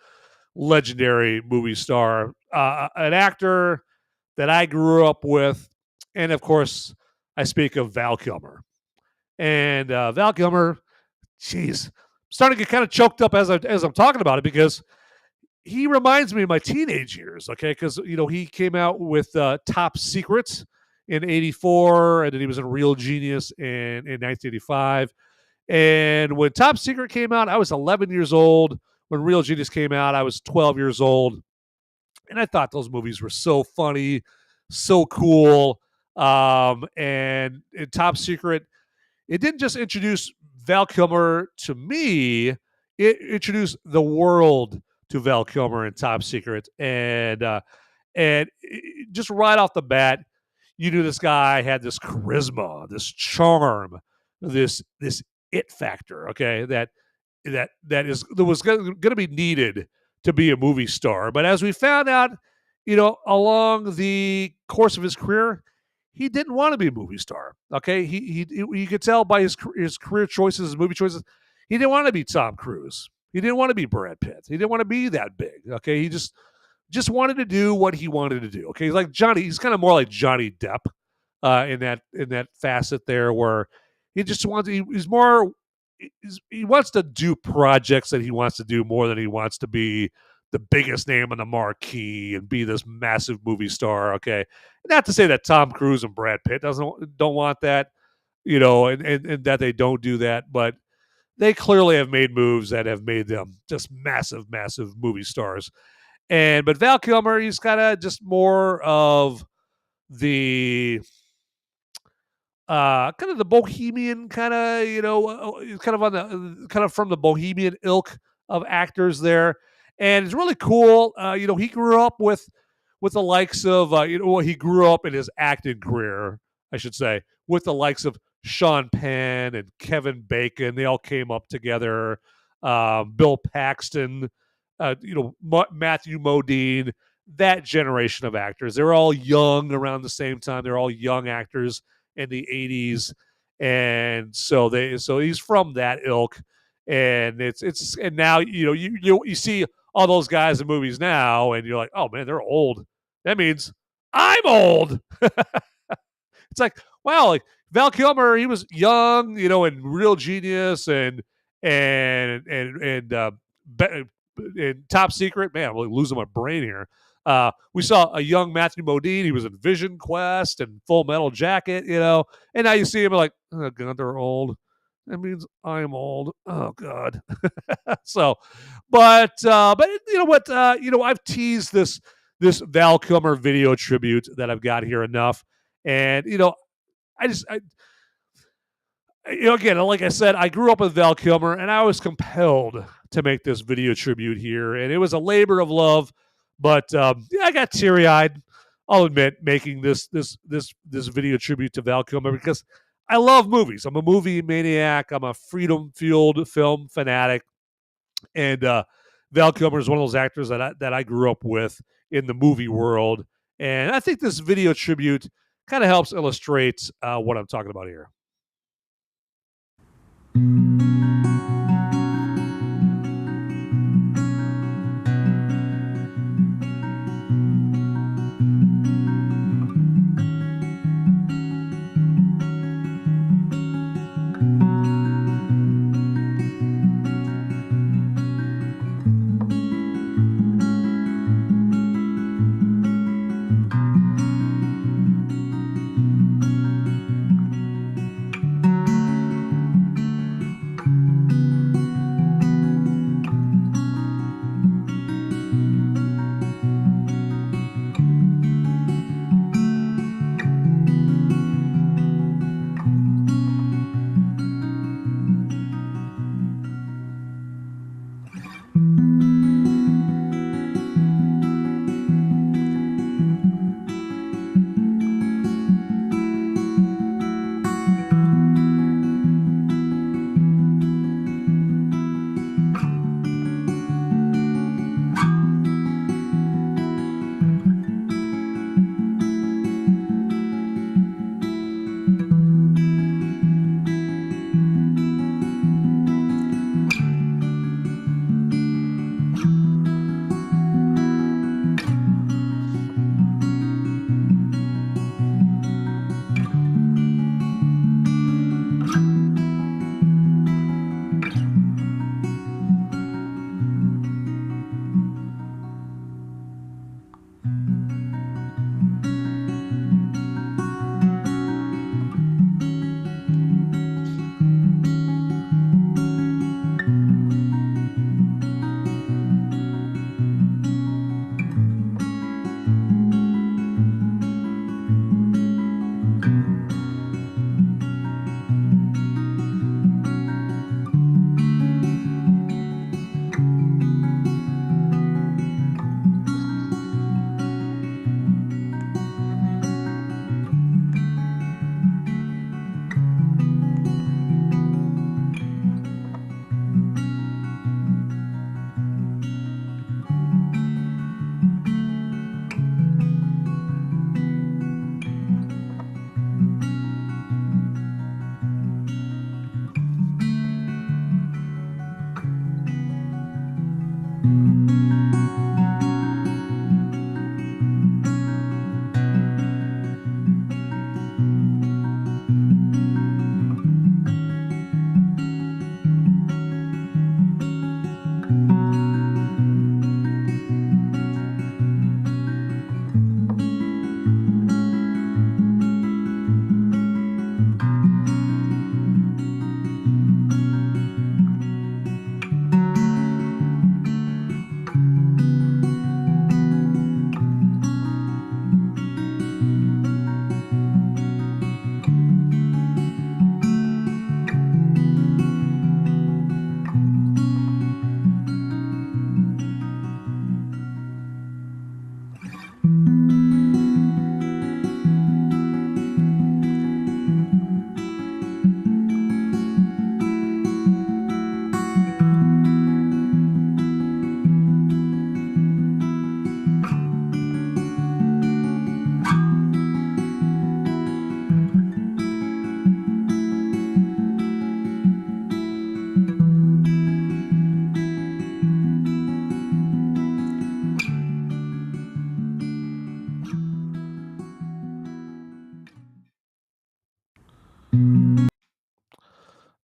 S1: legendary movie star, an actor that I grew up with. And of course, I speak of Val Kilmer. And Val Kilmer, geez, I'm starting to get kind of choked up as I'm talking about it, because he reminds me of my teenage years. Okay, because he came out with Top Secret in '84, and then he was in Real Genius in 1985. And when Top Secret came out, I was 11 years old. When Real Genius came out, I was 12 years old. And I thought those movies were so funny, so cool. And in Top Secret, it didn't just introduce Val Kilmer to me, it introduced the world to Val Kilmer in Top Secret. And just right off the bat, you knew this guy had this charisma, this charm, this it factor, okay, that was going to be needed to be a movie star. But as we found out, along the course of his career, he didn't want to be a movie star. Okay, you could tell by his career choices, his movie choices, he didn't want to be Tom Cruise. He didn't want to be Brad Pitt. He didn't want to be that big. Okay, he just wanted to do what he wanted to do. Okay, he's like Johnny. He's kind of more like Johnny Depp in that facet there, where he just wants. He wants to do projects that he wants to do more than he wants to be the biggest name on the marquee and be this massive movie star. Okay, not to say that Tom Cruise and Brad Pitt don't want that, and that they don't do that, but they clearly have made moves that have made them just massive, massive movie stars. But Val Kilmer, he's kind of just more of the kind of the bohemian kind of, kind of on the kind of from the bohemian ilk of actors there. And it's really cool. He grew up with the likes of he grew up in his acting career, I should say, with the likes of Sean Penn and Kevin Bacon. They all came up together. Bill Paxton, Matthew Modine, that generation of actors. They're all young around the same time. They're all young actors in the 80s. And so he's from that ilk. And and now, you see all those guys in movies now, and you're like, oh man, they're old. That means I'm old. It's like, wow, like Val Kilmer, he was young, and real genius, and Top Secret. Man, I'm really losing my brain here. We saw a young Matthew Modine. He was in Vision Quest and Full Metal Jacket, and now you see him like, oh God, they're old. That means I'm old. Oh God. But you know what? I've teased this Val Kilmer video tribute that I've got here enough, and again, like I said, I grew up with Val Kilmer, and I was compelled to make this video tribute here, and it was a labor of love. But I got teary-eyed, I'll admit, making this video tribute to Val Kilmer because I love movies. I'm a movie maniac. I'm a freedom-fueled film fanatic, and Val Kilmer is one of those actors that I grew up with in the movie world, and I think this video tribute kind of helps illustrate what I'm talking about here.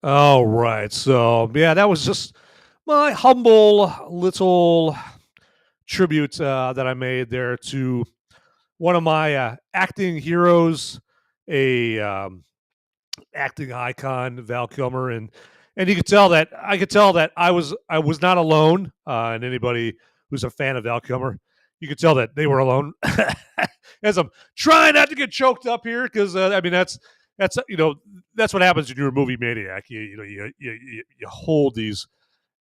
S1: All right. So, yeah, that was just my humble little tribute that I made there to one of my acting heroes, a acting icon, Val Kilmer, and you could tell that I was not alone, and anybody who's a fan of Val Kilmer, you could tell that they were alone. As I'm trying not to get choked up here, because I mean that's that's what happens when you're a movie maniac. You hold these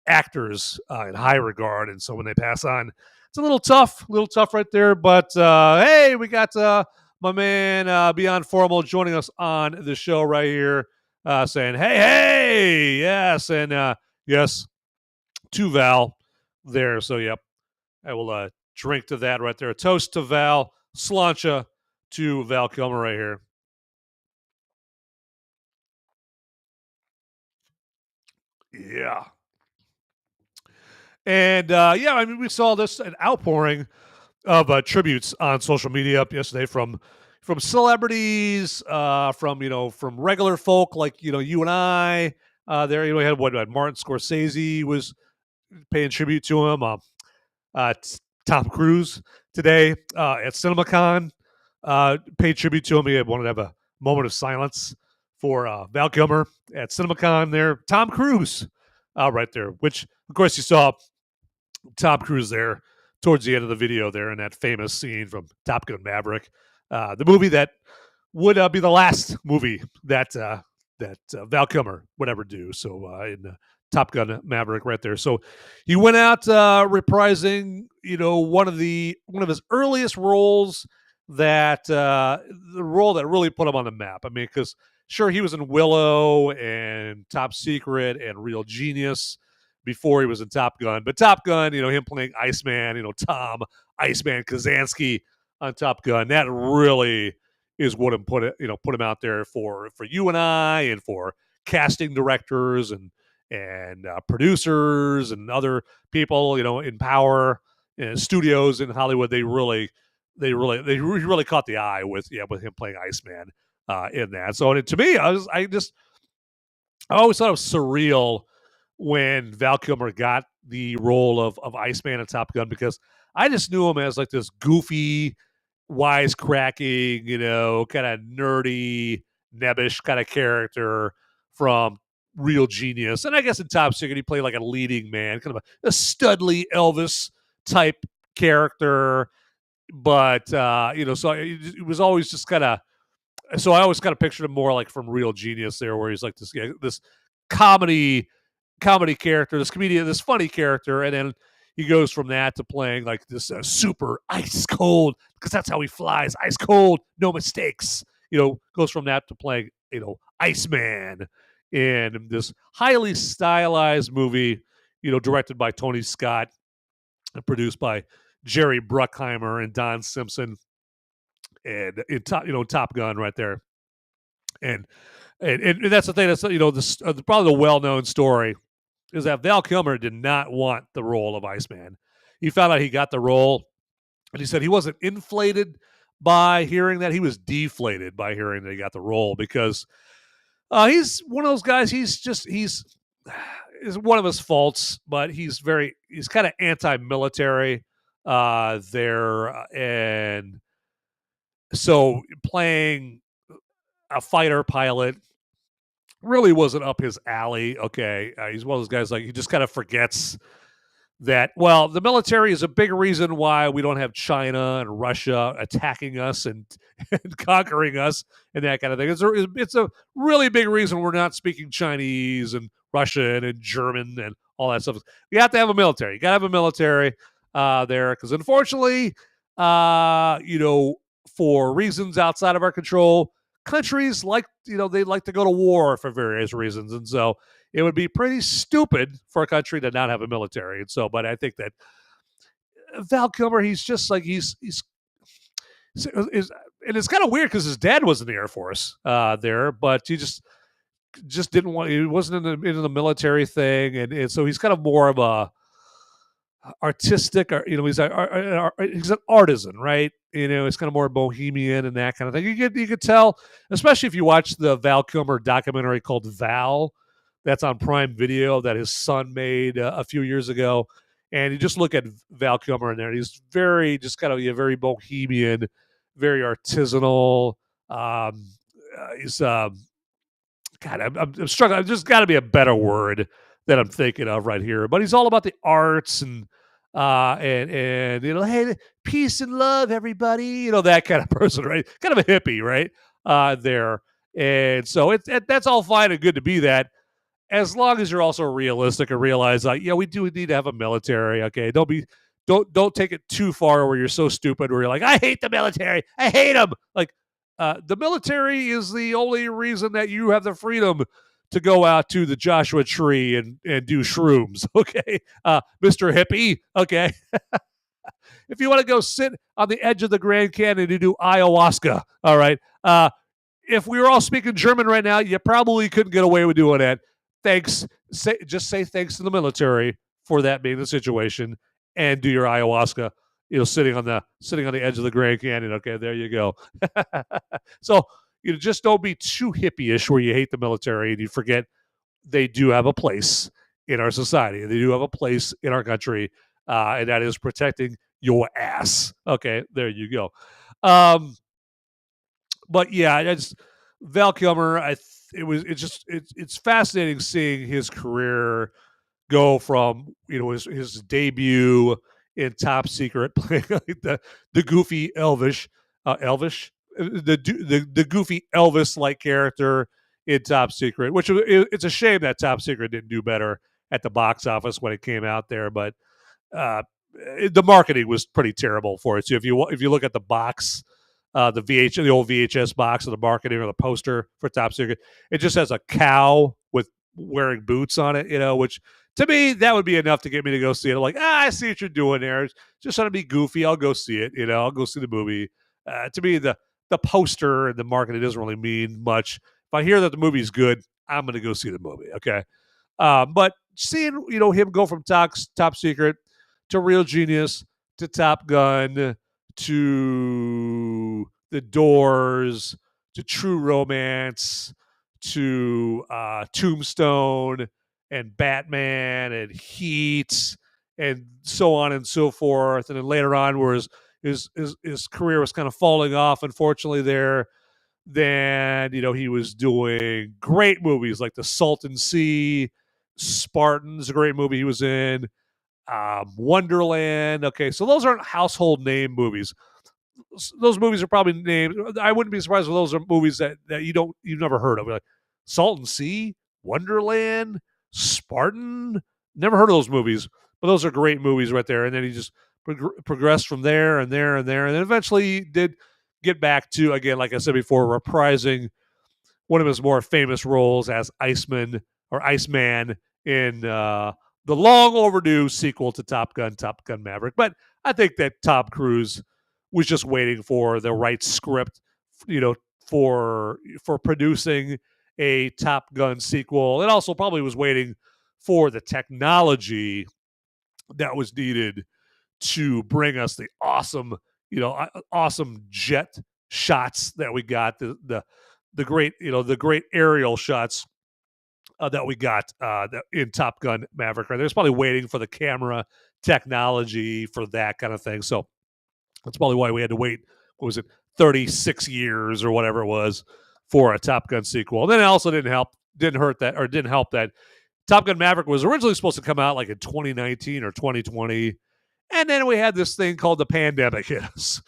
S1: actors in high regard, and so when they pass on, it's a little tough right there. But hey, we got my man Beyond Formal joining us on the show right here, saying hey, yes, and yes, to Val there. So yep, I will drink to that right there. A toast to Val, slancha to Val Kilmer right here. Yeah. And yeah, I mean, we saw this an outpouring of tributes on social media up yesterday from celebrities, from regular folk like you and I. There, we had what Martin Scorsese was paying tribute to him. Tom Cruise today at CinemaCon paid tribute to him. He wanted to have a moment of silence for Val Kilmer at CinemaCon. There, Tom Cruise, right there. Which, of course, you saw Tom Cruise there towards the end of the video there in that famous scene from Top Gun Maverick, the movie that would be the last movie that Val Kilmer would ever do. So in Top Gun Maverick right there. So he went out reprising, one of his earliest roles that the role that really put him on the map. I mean, because sure, he was in Willow and Top Secret and Real Genius before he was in Top Gun. But Top Gun, him playing Iceman, Tom Iceman Kazansky on Top Gun, that really is what put him out there for you and I, and for casting directors and producers and other people, in power studios in Hollywood. They really caught the eye with him playing Iceman in that. So to me, I always thought it was surreal when Val Kilmer got the role of Iceman in Top Gun, because I just knew him as like this goofy, wisecracking, kind of nerdy, nebbish kind of character from Real Genius. And I guess in Top Secret, he played like a leading man, kind of a studly Elvis type character. But, so it was always just kind of, so I always kind of pictured him more like from Real Genius there, where he's like this comedy character, this comedian, this funny character, and then he goes from that to playing like this super ice cold, because that's how he flies, ice cold, no mistakes. Goes from that to playing Iceman in this highly stylized movie, directed by Tony Scott and produced by Jerry Bruckheimer and Don Simpson, and in Top Gun right there, and that's the thing. That's this probably the well-known story is that Val Kilmer did not want the role of Iceman. He found out he got the role, and he said he wasn't inflated by hearing that. He was deflated by hearing that he got the role, because he's one of those guys. He's one of his faults, but he's kind of anti-military there, and so playing a fighter pilot really wasn't up his alley. Okay, he's one of those guys, like, he just kind of forgets that, well, the military is a big reason why we don't have China and Russia attacking us and conquering us and that kind of thing. It's a really big reason we're not speaking Chinese and Russian and German and all that stuff. You have to have a military. You got to have a military there, because unfortunately, for reasons outside of our control, countries like, they like to go to war for various reasons. And so it would be pretty stupid for a country to not have a military. And so, but I think that Val Kilmer, he's just like, and it's kind of weird because his dad was in the Air Force there, but he just didn't want, he wasn't into the military thing. And so he's kind of more of a artistic, or he's an artisan, right? It's kind of more bohemian and that kind of thing. You could tell, especially if you watch the Val Kilmer documentary called Val, that's on Prime Video that his son made a few years ago. And you just look at Val Kilmer in there. He's very, just kind of very bohemian, very artisanal. He's God, I'm struggling. I've just got to be a better word that I'm thinking of right here. But he's all about the arts and hey, peace and love, everybody. That kind of person, right? Kind of a hippie, right? There, and so that's all fine and good to be that, as long as you're also realistic and realize, we do need to have a military. Okay, don't take it too far where you're so stupid where you're like, I hate the military, I hate them. Like, the military is the only reason that you have the freedom to go out to the Joshua Tree and do shrooms. Okay, Mr. Hippie. Okay, if you want to go sit on the edge of the Grand Canyon and do ayahuasca, all right. If we were all speaking German right now, you probably couldn't get away with doing that. Just say thanks to the military for that being the situation, and do your ayahuasca. Sitting on the edge of the Grand Canyon. Okay, there you go. So just don't be too hippie-ish where you hate the military and you forget they do have a place in our society. They do have a place in our country, and that is protecting your ass. Okay, there you go. But yeah, it's Val Kilmer. It's fascinating seeing his career go from his debut in Top Secret, playing like the goofy the goofy Elvis like character in Top Secret, which it's a shame that Top Secret didn't do better at the box office when it came out there, but the marketing was pretty terrible for it. So if you look at the box, the old VHS box of the marketing or the poster for Top Secret, it just has a cow with wearing boots on it, which to me, that would be enough to get me to go see it. I'm like, I see what you're doing there. Just trying to be goofy. I'll go see it. I'll go see the movie. To me, the poster and the marketing doesn't really mean much. If I hear that the movie's good, I'm going to go see the movie. Okay. But seeing, him go from Top Secret to Real Genius to Top Gun to The Doors to True Romance to Tombstone and Batman and Heat and so on and so forth. And then later on, where his career was kind of falling off, unfortunately, then, he was doing great movies like The Salton Sea, Spartans, a great movie he was in, Wonderland. Okay, so those aren't household name movies. Those movies are probably named. I wouldn't be surprised if those are movies that you've never heard of. Like Salton Sea, Wonderland, Spartan. Never heard of those movies, but those are great movies right there. And then he just progressed from there and there and there, and then eventually did get back to, again, like I said before, reprising one of his more famous roles as Iceman in the long overdue sequel to Top Gun Maverick. But I think that Tom Cruise was just waiting for the right script, for producing a Top Gun sequel, and also probably was waiting for the technology that was needed to bring us the awesome jet shots that we got, the great aerial shots that we got in Top Gun Maverick. Right? There's probably waiting for the camera technology for that kind of thing. So that's probably why we had to wait. What was it, 36 years or whatever it was for a Top Gun sequel? And then it also didn't help that Top Gun Maverick was originally supposed to come out like in 2019 or 2020. And then we had this thing called the pandemic hit us.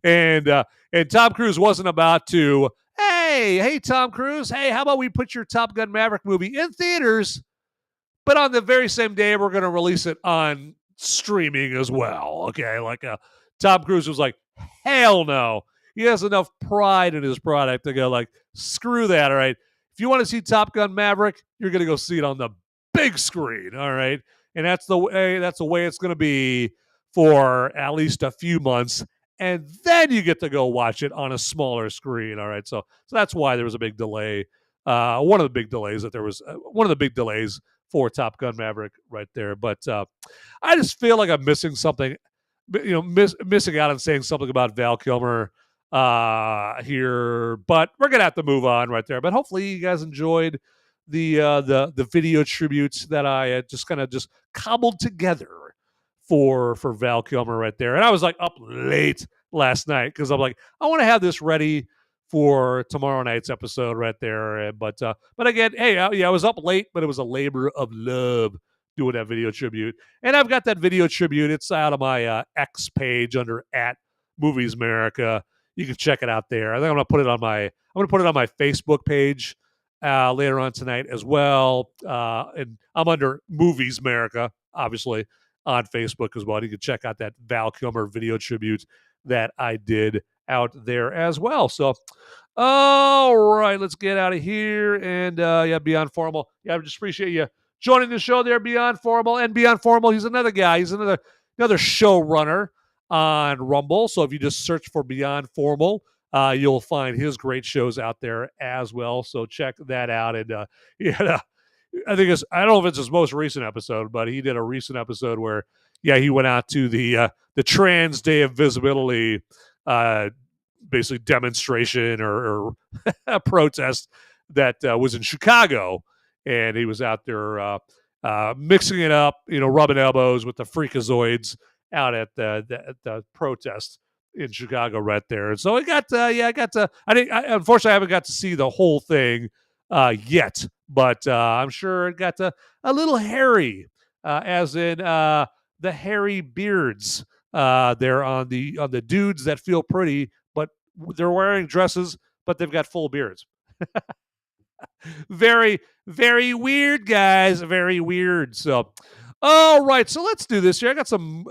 S1: and Tom Cruise wasn't about to, hey, Tom Cruise, hey, how about we put your Top Gun Maverick movie in theaters, but on the very same day, we're going to release it on streaming as well. Okay, Tom Cruise was like, hell no. He has enough pride in his product to go like, screw that, all right? If you want to see Top Gun Maverick, you're going to go see it on the big screen, all right? And that's the way it's going to be for at least a few months. And then you get to go watch it on a smaller screen, all right? So that's why there was a big delay. One of the big delays for Top Gun Maverick right there. But I just feel like I'm missing something, missing out on saying something about Val Kilmer here. But we're going to have to move on right there. But hopefully you guys enjoyed the video tributes that I just kind of just cobbled together for Val Kilmer right there. And I was like up late last night because I'm like, I want to have this ready for tomorrow night's episode right there. But again, hey, I was up late, but it was a labor of love doing that video tribute. And I've got that video tribute. It's out of my X page under @Movies Merica. You can check it out there. I think I'm gonna put it on my Facebook page later on tonight as well. And I'm under Movies Merica, obviously, on Facebook as well. You can check out that Val Kilmer video tribute that I did out there as well. So, all right, let's get out of here. And Beyond Formal. Yeah, I just appreciate you joining the show there, Beyond Formal. And Beyond Formal, he's another guy. He's another showrunner on Rumble. So if you just search for Beyond Formal, you'll find his great shows out there as well. So check that out. And I think I don't know if it's his most recent episode, but he did a recent episode where, he went out to the Trans Day of Visibility, basically demonstration or a protest that was in Chicago, and he was out there mixing it up, rubbing elbows with the freakazoids out at the protest in Chicago right there. And so I got to. Unfortunately, I haven't got to see the whole thing yet, but I'm sure it got a little hairy, as in the hairy beards there on the dudes that feel pretty, but they're wearing dresses, but they've got full beards. Very, very weird, guys. Very weird. So, all right. So let's do this here. I got some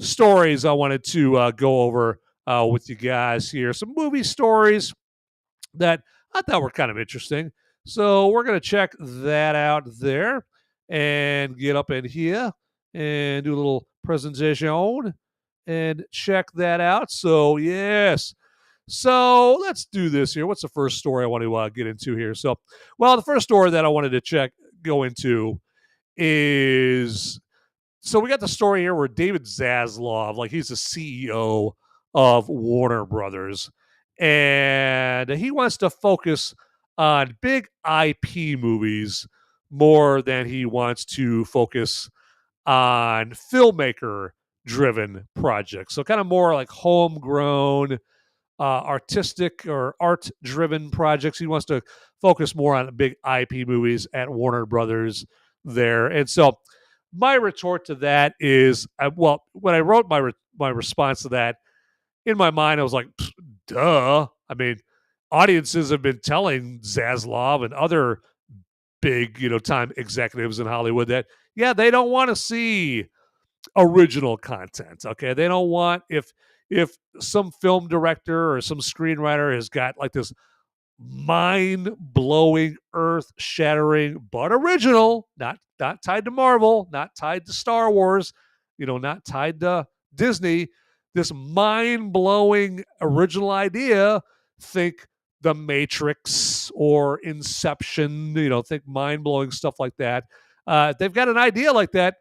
S1: stories I wanted to go over with you guys here. Some movie stories that I thought were kind of interesting. So we're going to check that out there and get up in here and do a little presentation and check that out. So, yes. So let's do this here. What's the first story I want to get into here? So, well, the first story that I wanted to go into is, so we got the story here where David Zaslav, he's the CEO of Warner Brothers, and he wants to focus on big IP movies more than he wants to focus on filmmaker-driven projects. So kind of more like homegrown, artistic or art-driven projects. He wants to focus more on big IP movies at Warner Brothers there. And so my retort to that is, when I wrote my response to that, in my mind, I was like, duh. I mean, audiences have been telling Zaslav and other big, time executives in Hollywood that, they don't want to see original content. Okay. They don't want, if some film director or some screenwriter has got this mind-blowing, earth-shattering, but original, not tied to Marvel, not tied to Star Wars, not tied to Disney, this mind-blowing original idea, think The Matrix or Inception, think mind-blowing stuff like that. If they've got an idea like that,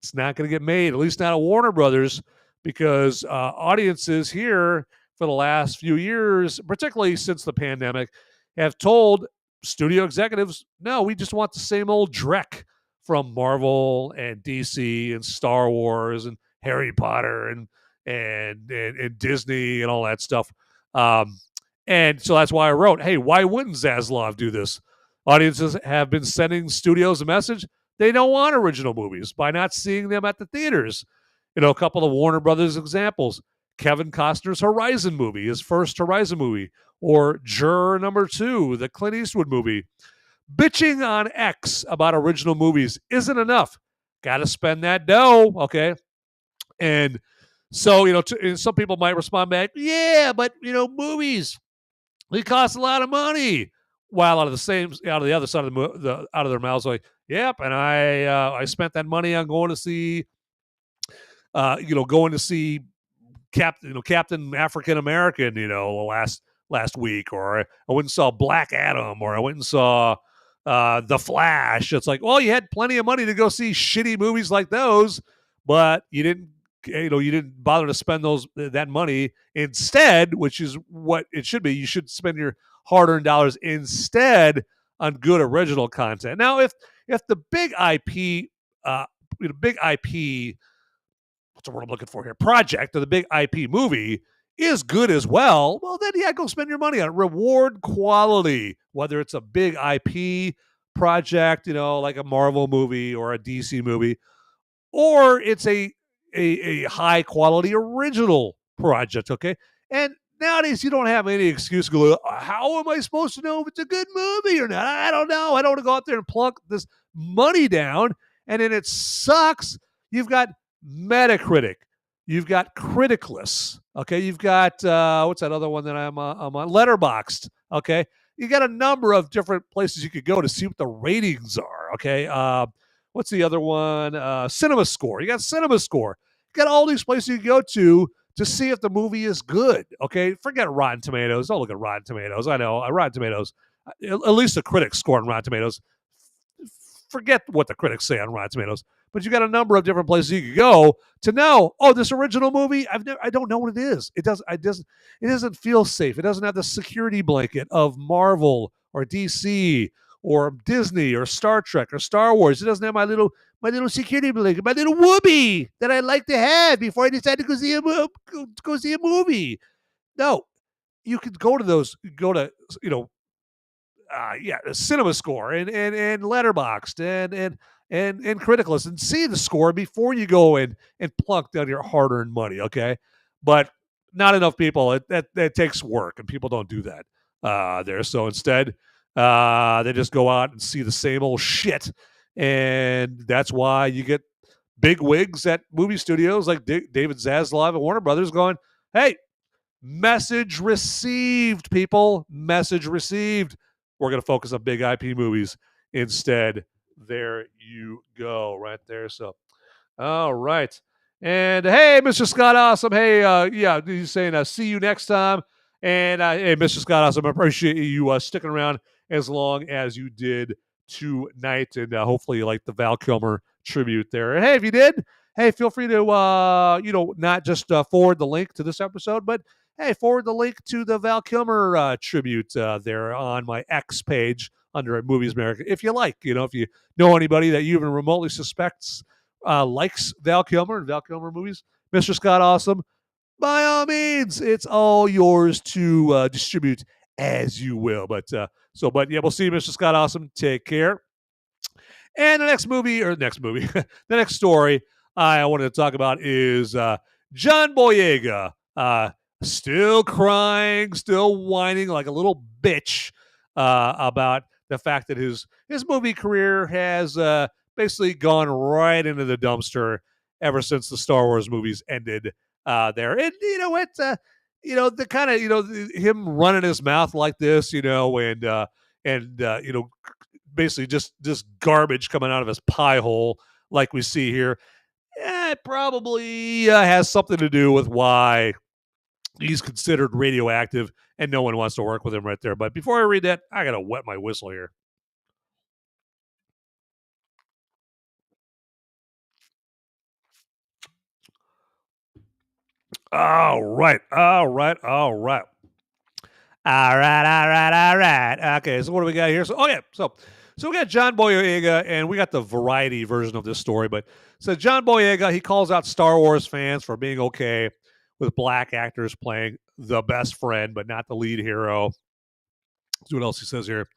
S1: it's not going to get made, at least not at Warner Brothers, because audiences here for the last few years, particularly since the pandemic, have told studio executives, no, we just want the same old dreck from Marvel and DC and Star Wars and Harry Potter and Disney and all that stuff. And so that's why I wrote, hey, why wouldn't Zaslav do this? Audiences have been sending studios a message. They don't want original movies by not seeing them at the theaters. A couple of Warner Brothers examples. Kevin Costner's Horizon movie, his first Horizon movie, or Juror Number 2, the Clint Eastwood movie. Bitching on X about original movies isn't enough. Got to spend that dough, okay? And so, some people might respond back, yeah, but, movies, they cost a lot of money. While out of the other side of out of their mouths, like, yep, and I spent that money on going to see Captain African American, last week, or I went and saw Black Adam, or I went and saw The Flash. It's like, well, you had plenty of money to go see shitty movies like those, but you didn't bother to spend that money instead, which is what it should be. You should spend your hard-earned dollars instead on good original content. Now, if the big IP, big IP, what's the word I'm looking for here? Project, or the big IP movie is good as well, then yeah, go spend your money on it. Reward quality, whether it's a big IP project, like a Marvel movie or a DC movie, or it's a high quality original project, okay? And nowadays, you don't have any excuse to go, how am I supposed to know if it's a good movie or not? I don't know. I don't want to go out there and plunk this money down, and then it sucks. You've got Metacritic. You've got Criticless, okay? You've got, what's that other one that I'm on? Letterboxd, okay? You got a number of different places you could go to see what the ratings are, okay? What's the other one? Cinema Score. You got Cinema Score. You got all these places you can go to see if the movie is good, okay? Forget Rotten Tomatoes. Don't look at Rotten Tomatoes. I know, Rotten Tomatoes, at least the critics score on Rotten Tomatoes. Forget what the critics say on Rotten Tomatoes. But you got a number of different places you could go to know, this original movie, I don't know what it is. It doesn't feel safe. It doesn't have the security blanket of Marvel or DC or Disney or Star Trek or Star Wars. It doesn't have my little security blanket, my little whoopee that I like to have before I decide to go see a movie. No, you could go to those. Cinema Score and Letterboxd and Criticless and see the score before you go and plunk down your hard-earned money. Okay, but not enough people. That takes work, and people don't do that there. So instead, they just go out and see the same old shit, and that's why you get big wigs at movie studios like David Zaslav and Warner Brothers going, "Hey, message received, people. Message received. We're going to focus on big IP movies instead." There you go, right there. So, all right. And hey, Mr. Scott Awesome. Hey, he's saying, see you next time. And hey, Mr. Scott Awesome, I appreciate you sticking around as long as you did tonight. And hopefully you liked the Val Kilmer tribute there. And hey, if you did, hey, feel free to, not just forward the link to this episode, but hey, forward the link to the Val Kilmer tribute there on my X page under Movies Merica, if you like. If you know anybody that you even remotely suspects likes Val Kilmer and Val Kilmer movies, Mr. Scott Awesome, by all means, it's all yours to distribute as you will. But yeah, we'll see you, Mr. Scott Awesome. Take care. And the next next story I wanted to talk about is John Boyega, still crying, still whining like a little bitch about the fact that his movie career has basically gone right into the dumpster ever since the Star Wars movies ended there. And the kind of him running his mouth like this, and basically just garbage coming out of his pie hole like we see here. It probably has something to do with why he's considered radioactive and no one wants to work with him right there. But before I read that, I got to wet my whistle here. All right. Okay, so what do we got here? So we got John Boyega, and we got the variety version of this story. But so John Boyega, he calls out Star Wars fans for being okay with black actors playing the best friend, but not the lead hero. Let's see what else he says here.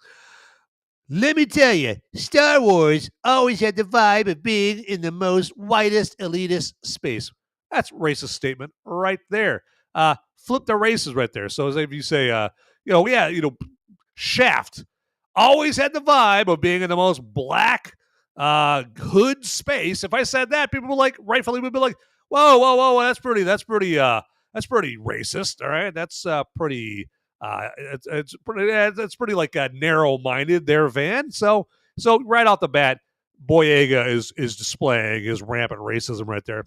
S3: Let me tell you, Star Wars always had the vibe of being in the most whitest, elitist space.
S1: That's a racist statement right there. Flip the races right there. So as if you say, Shaft always had the vibe of being in the most black hood space. If I said that, people would rightfully would be like, whoa, that's pretty racist. All right, that's pretty. It's pretty narrow-minded there, Van. So right off the bat, Boyega is displaying his rampant racism right there.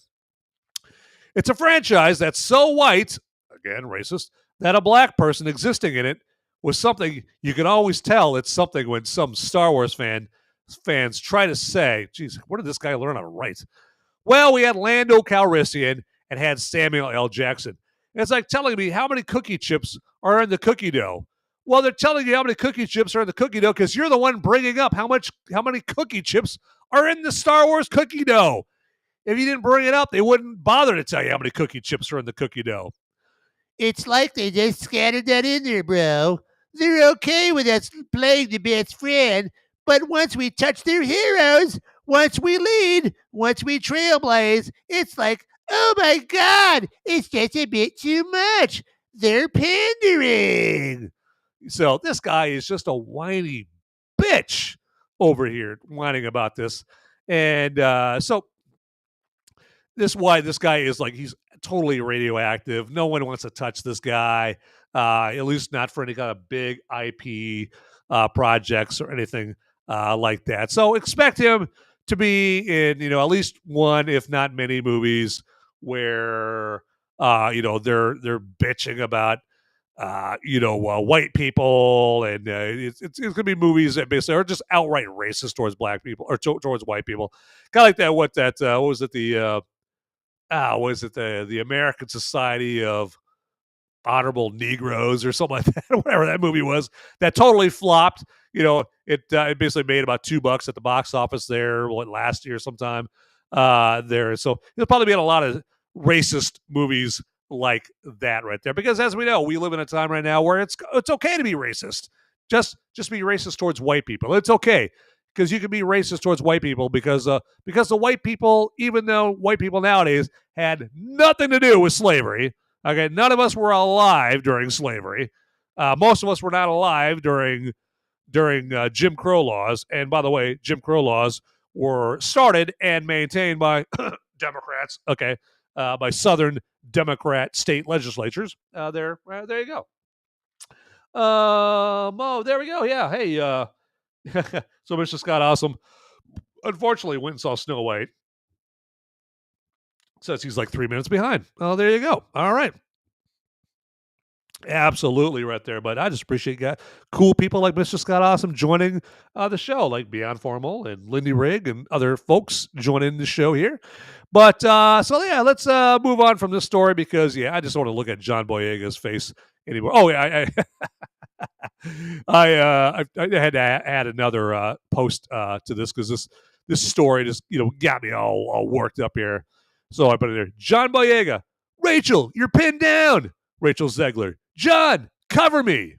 S1: It's a franchise that's so white, again racist, that a black person existing in it was something you can always tell. It's something when some Star Wars fans try to say, "Geez, where did this guy learn how to write?" Well, we had Lando Calrissian and had Samuel L. Jackson. And it's like telling me how many cookie chips are in the cookie dough. Well, they're telling you how many cookie chips are in the cookie dough because you're the one bringing up how many cookie chips are in the Star Wars cookie dough. If you didn't bring it up, they wouldn't bother to tell you how many cookie chips are in the cookie dough.
S3: It's like they just scattered that in there, bro. They're okay with us playing the best friend, but once we touch their heroes, once we lead, once we trailblaze, it's like, oh my God, it's just a bit too much. They're pandering.
S1: So this guy is just a whiny bitch over here whining about this. And so this guy is like, he's totally radioactive. No one wants to touch this guy, at least not for any kind of big IP projects or anything like that. So expect him to be in, at least one, if not many movies where, they're bitching about, white people, and it's going to be movies that basically are just outright racist towards black people or towards white people. Kind of like that. What was it? The American Society of Honorable Negroes or something like that, whatever that movie was, that totally flopped. It basically made about $2 at the box office there, last year sometime there. So there'll probably be a lot of racist movies like that right there, because as we know, we live in a time right now where it's okay to be racist. Just be racist towards white people. It's okay, because you can be racist towards white people because the white people, even though white people nowadays had nothing to do with slavery. Okay, none of us were alive during slavery. Most of us were not alive during Jim Crow laws. And by the way, Jim Crow laws were started and maintained by Democrats. Okay, by Southern Democrat state legislatures. There you go. There we go. Yeah. Hey. So Mr. Scott Awesome, unfortunately, went and saw Snow White. Says he's like 3 minutes behind. Oh, there you go. All right. Absolutely right there. But I just appreciate cool people like Mr. Scott Awesome joining the show, like Beyond Formal and Lindy Rigg and other folks joining the show here. But so yeah, let's move on from this story, because I just don't want to look at John Boyega's face anymore. Oh yeah, I had to add another post to this, because this story just got me all worked up here. So I put it there. John Boyega, Rachel, you're pinned down. Rachel Zegler, John, cover me.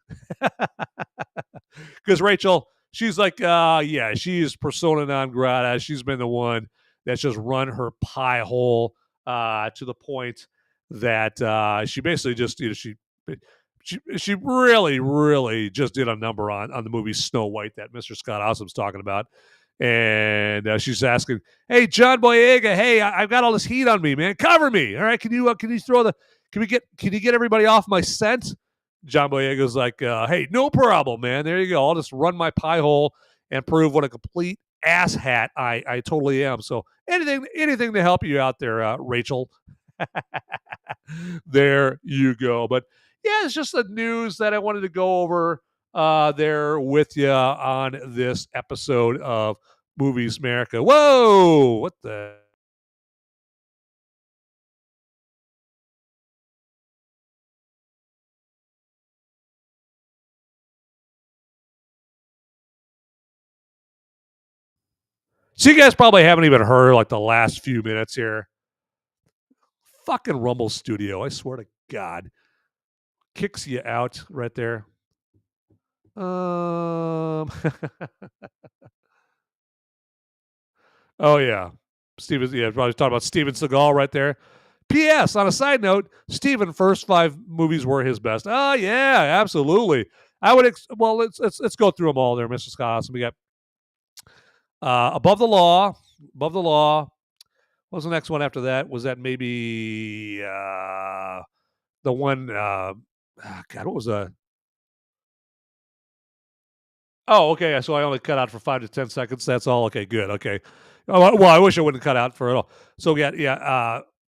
S1: Because Rachel, she's like, she is persona non grata. She's been the one that's just run her pie hole to the point that she basically just, she really, really just did a number on the movie Snow White that Mr. Scott Awesome's talking about. And she's asking, hey, John Boyega, hey, I've got all this heat on me, man. Cover me. All right. Can you get everybody off my scent? John Boyega's like, hey, no problem, man. There you go. I'll just run my pie hole and prove what a complete asshat I totally am. So anything to help you out there, Rachel. There you go. But yeah, it's just the news that I wanted to go over there with you on this episode of Movies Merica. Whoa, what the? So you guys probably haven't even heard like the last few minutes here. Fucking Rumble Studio, I swear to God. Kicks you out right there. Oh yeah. Probably talking about Steven Seagal right there. P.S. On a side note, Steven first 5 movies were his best. Oh yeah, absolutely. I would let's go through them all there, Mr. Scott. So we got Above the Law. What was the next one after that? Was that maybe the one God, what was that? Oh, okay. So I only cut out for 5 to 10 seconds. That's all. Okay, good. Okay. Oh, well, I wish I wouldn't cut out for it all. So we got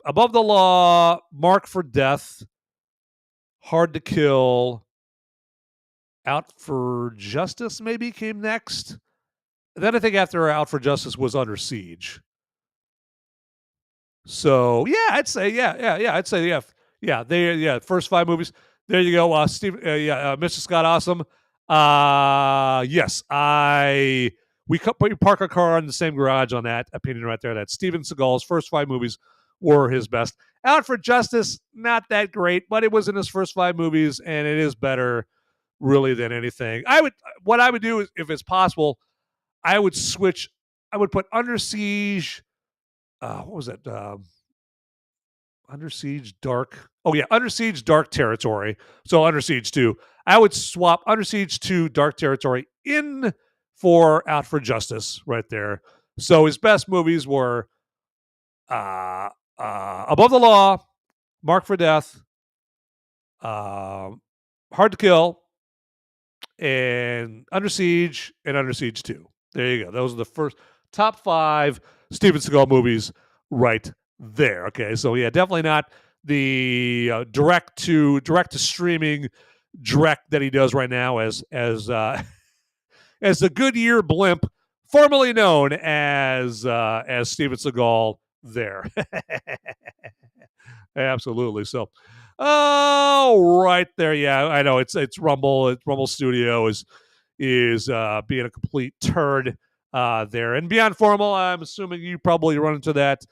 S1: Above the Law, Mark for Death, Hard to Kill, Out for Justice maybe came next. Then I think after Out for Justice was Under Siege. So yeah, I'd say I'd say first 5 movies. There you go, Steve. Mr. Scott, awesome. Yes, we park our car in the same garage on that opinion right there. That Steven Seagal's first 5 movies were his best. Out for Justice, not that great, but it was in his first 5 movies, and it is better really than anything. What I would do is, if it's possible, I would switch. I would put Under Siege. What was that? Under Siege Dark. Oh yeah, Under Siege Dark Territory. So Under Siege 2. I would swap Under Siege 2 Dark Territory in for Out for Justice right there. So his best movies were Above the Law, Mark for Death, Hard to Kill, and Under Siege and Under Siege 2. There you go. Those are the first top 5 Steven Seagal movies right there. Okay, so yeah, definitely not the direct to streaming direct that he does right now as the Goodyear blimp, formerly known as Steven Seagal. There, absolutely. So, oh, right there. Yeah, I know it's Rumble. Rumble Studio is being a complete turd there. And Beyond Formal, I'm assuming you probably run into that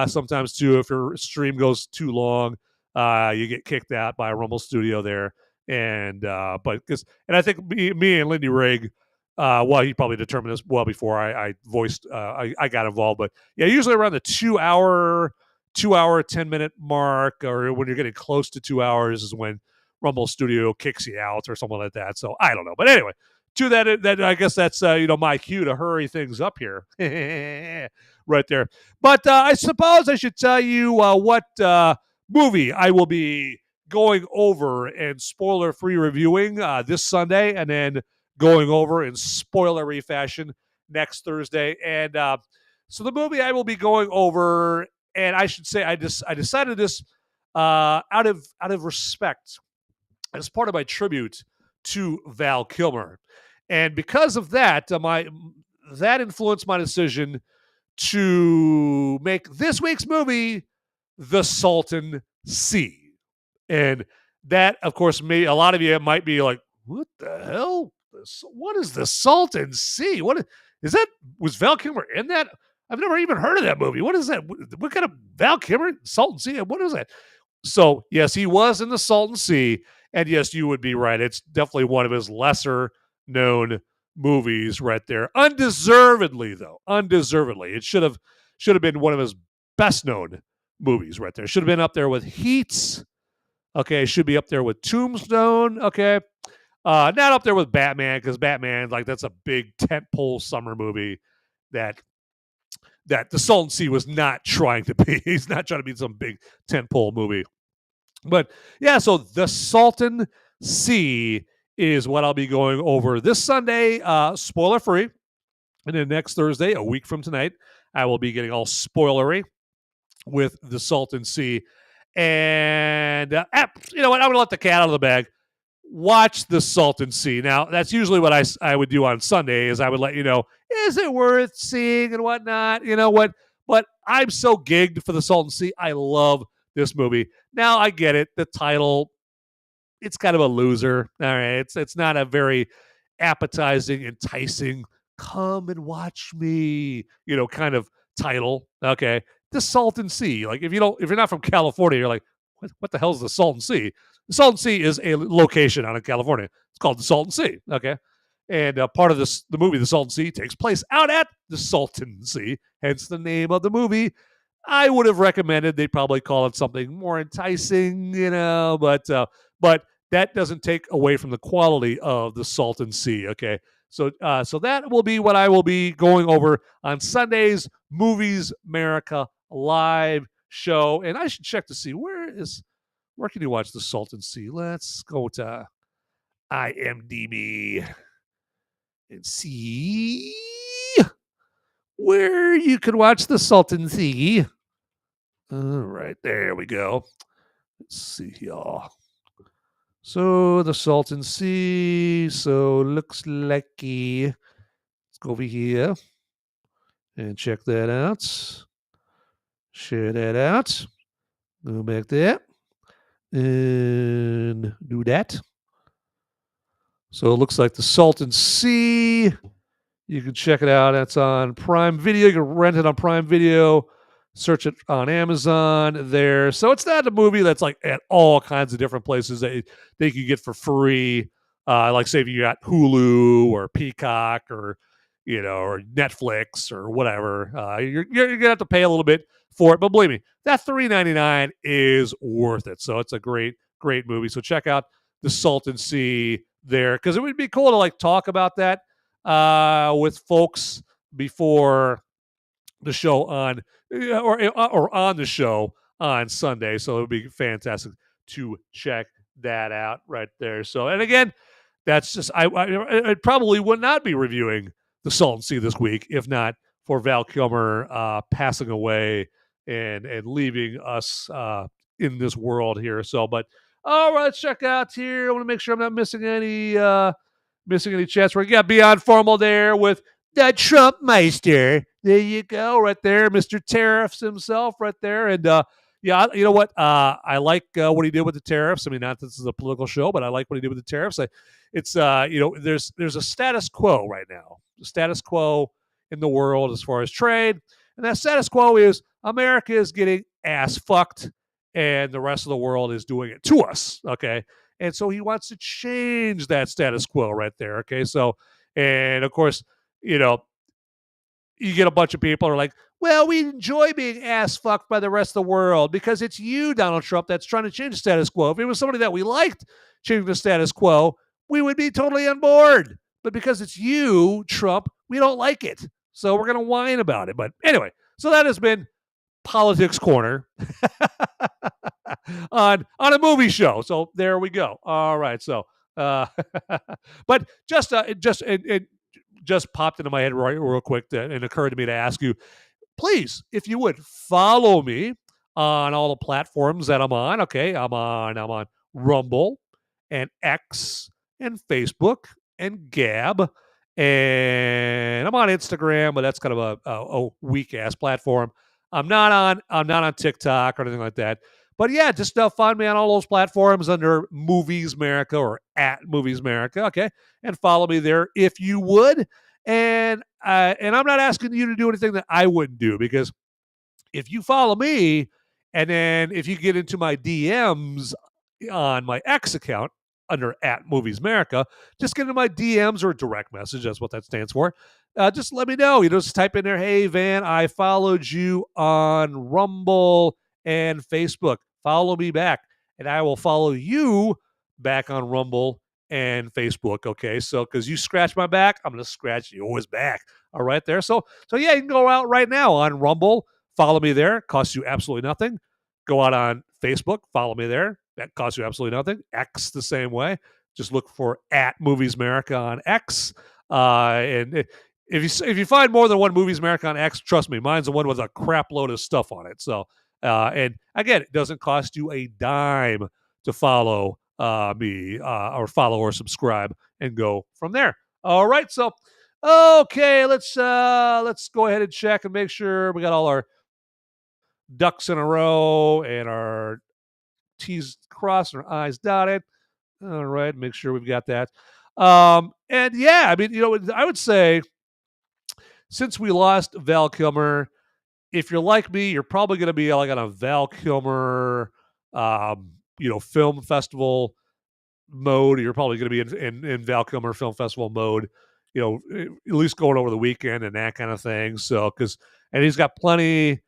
S1: sometimes too. If your stream goes too long, you get kicked out by Rumble Studio there. And I think me and Lindy Rigg, well, he probably determined this well before I got involved. But yeah, usually around the 2 hour 10-minute mark, or when you're getting close to 2 hours, is when Rumble Studio kicks you out or something like that. So I don't know, but anyway, to that I guess that's my cue to hurry things up here, right there. But I suppose I should tell you what movie I will be going over and spoiler-free reviewing this Sunday, and then going over in spoilery fashion next Thursday. And so the movie I will be going over, and I should say I decided this out of respect, as part of my tribute to Val Kilmer. And because of that, that influenced my decision to make this week's movie The Salton Sea. And that, of course, a lot of you might be like, what the hell? What is The Salton Sea? What is that? Was Val Kilmer in that? I've never even heard of that movie. What is that? What kind of Val Kilmer? Salton Sea? What is that? So, yes, he was in The Salton Sea. And yes, you would be right. It's definitely one of his lesser known movies right there. Undeservedly, though. Undeservedly. It should have been one of his best known movies right there. Should have been up there with Heat. Okay, should be up there with Tombstone. Okay. Not up there with Batman, because Batman, that's a big tentpole summer movie that The Salton Sea was not trying to be. He's not trying to be some big tentpole movie. But yeah, so The Salton Sea is what I'll be going over this Sunday, spoiler free. And then next Thursday, a week from tonight, I will be getting all spoilery with The Salton Sea. And you know what? I'm going to let the cat out of the bag. Watch The Salton Sea. Now, that's usually what I would do on Sunday, is I would let you know, is it worth seeing and whatnot? You know what? But I'm so gigged for The Salton Sea. I love this movie. Now, I get it. The title, it's kind of a loser. All right. It's not a very appetizing, enticing, come and watch me, kind of title. Okay. The Salton Sea. Like, if you're not from California, you're like, what the hell is the Salton Sea? The Salton Sea is a location out in California. It's called the Salton Sea. Okay. And part of the movie, The Salton Sea, takes place out at the Salton Sea, hence the name of the movie. I would have recommended they probably call it something more enticing, but that doesn't take away from the quality of the Salton Sea. Okay. So that will be what I will be going over on Sunday's Movies Merica live show. And I should check to see where can you watch the Salton Sea? Let's go to IMDb and see where you can watch the Salton Sea. All right, there we go. Let's see here. So the Salton Sea. So looks like let's go over here and check that out. Share that out. Go back there. and do that. So it looks like The Salton Sea. You can check it out. That's on Prime Video. You can rent it on Prime Video. Search it on Amazon there. So it's not a movie that's like at all kinds of different places that you can get for free. Like say if you got Hulu or Peacock or or Netflix or whatever. You're gonna have to pay a little bit for it, but believe me, that $3.99 is worth it. So it's a great movie. So check out The Salton Sea there, because it would be cool to like talk about that with folks before the show on or on the show on Sunday. So it would be fantastic to check that out right there. So, and again, that's just I probably would not be reviewing The Salton Sea this week if not for Val Kilmer passing away and leaving us in this world here. So, but all right, let's check out here. I want to make sure I'm not missing any chats. We got Beyond Formal there with the Trump Meister. There you go, right there, Mr. Tariffs himself, right there. And yeah, you know what? I like what he did with the tariffs. I mean, not that this is a political show, but I like what he did with the tariffs. It's there's a status quo right now, the status quo in the world as far as trade, and that status quo is America is getting ass fucked, and the rest of the world is doing it to us. Okay, and so he wants to change that status quo right there. Okay, so and of course, you get a bunch of people who are like, well, we enjoy being ass fucked by the rest of the world because it's you, Donald Trump, that's trying to change the status quo. If it was somebody that we liked changing the status quo, we would be totally on board. But because it's you, Trump, we don't like it. So we're going to whine about it. But anyway, so that has been Politics Corner on a movie show. So there we go. All right. So, but it just popped into my head real quick and occurred to me to ask you, please, if you would, follow me on all the platforms that I'm on. Okay, I'm on Rumble and X and Facebook and Gab, and I'm on Instagram, but that's kind of a weak ass platform. I'm not on TikTok or anything like that. But yeah, just find me on all those platforms under Movies Merica or at Movies Merica, okay? And follow me there if you would. And I'm not asking you to do anything that I wouldn't do, because if you follow me and then if you get into my DMs on my X account under at Movies Merica, just get into my DMs or direct message. That's what that stands for. Just let me know. Just type in there, hey, Van, I followed you on Rumble and Facebook. Follow me back, and I will follow you back on Rumble and Facebook. Okay, so because you scratch my back, I'm gonna scratch yours back. All right, there. So yeah, you can go out right now on Rumble, follow me there. It costs you absolutely nothing. Go out on Facebook, follow me there. That costs you absolutely nothing. X the same way. Just look for at Movies Merica on X. And if you find more than one Movies Merica on X, trust me, mine's the one with a crap load of stuff on it. So. And again, it doesn't cost you a dime to follow me or follow or subscribe and go from there. All right. So, okay, let's go ahead and check and make sure we got all our ducks in a row and our T's crossed and our I's dotted. All right. Make sure we've got that. And yeah, I mean, I would say since we lost Val Kilmer, if you're like me, you're probably going to be like on a Val Kilmer, film festival mode. You're probably going to be in Val Kilmer Film Festival mode, at least going over the weekend and that kind of thing. So, and he's got plenty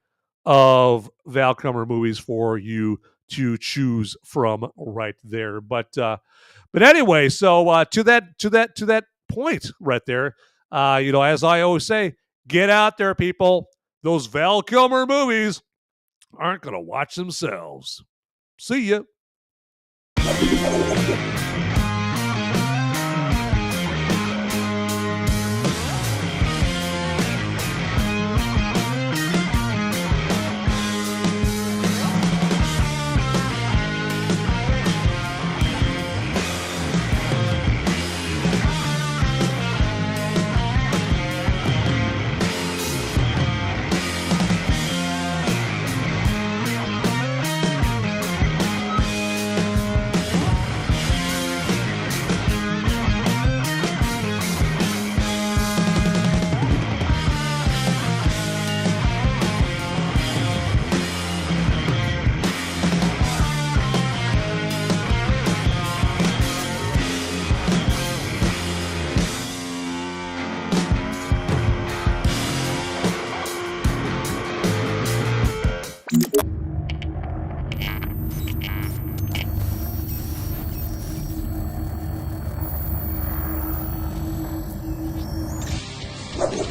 S1: of Val Kilmer movies for you to choose from right there. But anyway, so to that point right there, as I always say, get out there, people. Those Val Kilmer movies aren't going to watch themselves. See ya.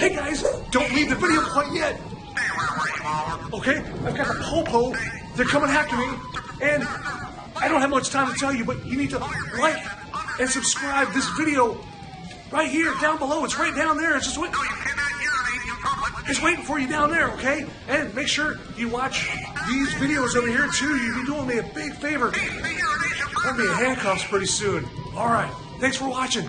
S7: Hey guys, don't leave the video quite yet. Okay, I've got the popo. They're coming after me, and I don't have much time to tell you, but you need to like and subscribe this video right here, down below. It's right down there. It's just waiting. It's waiting for you down there, okay? And make sure you watch these videos over here too. You'll be doing me a big favor. I'll be in handcuffs pretty soon. All right. Thanks for watching.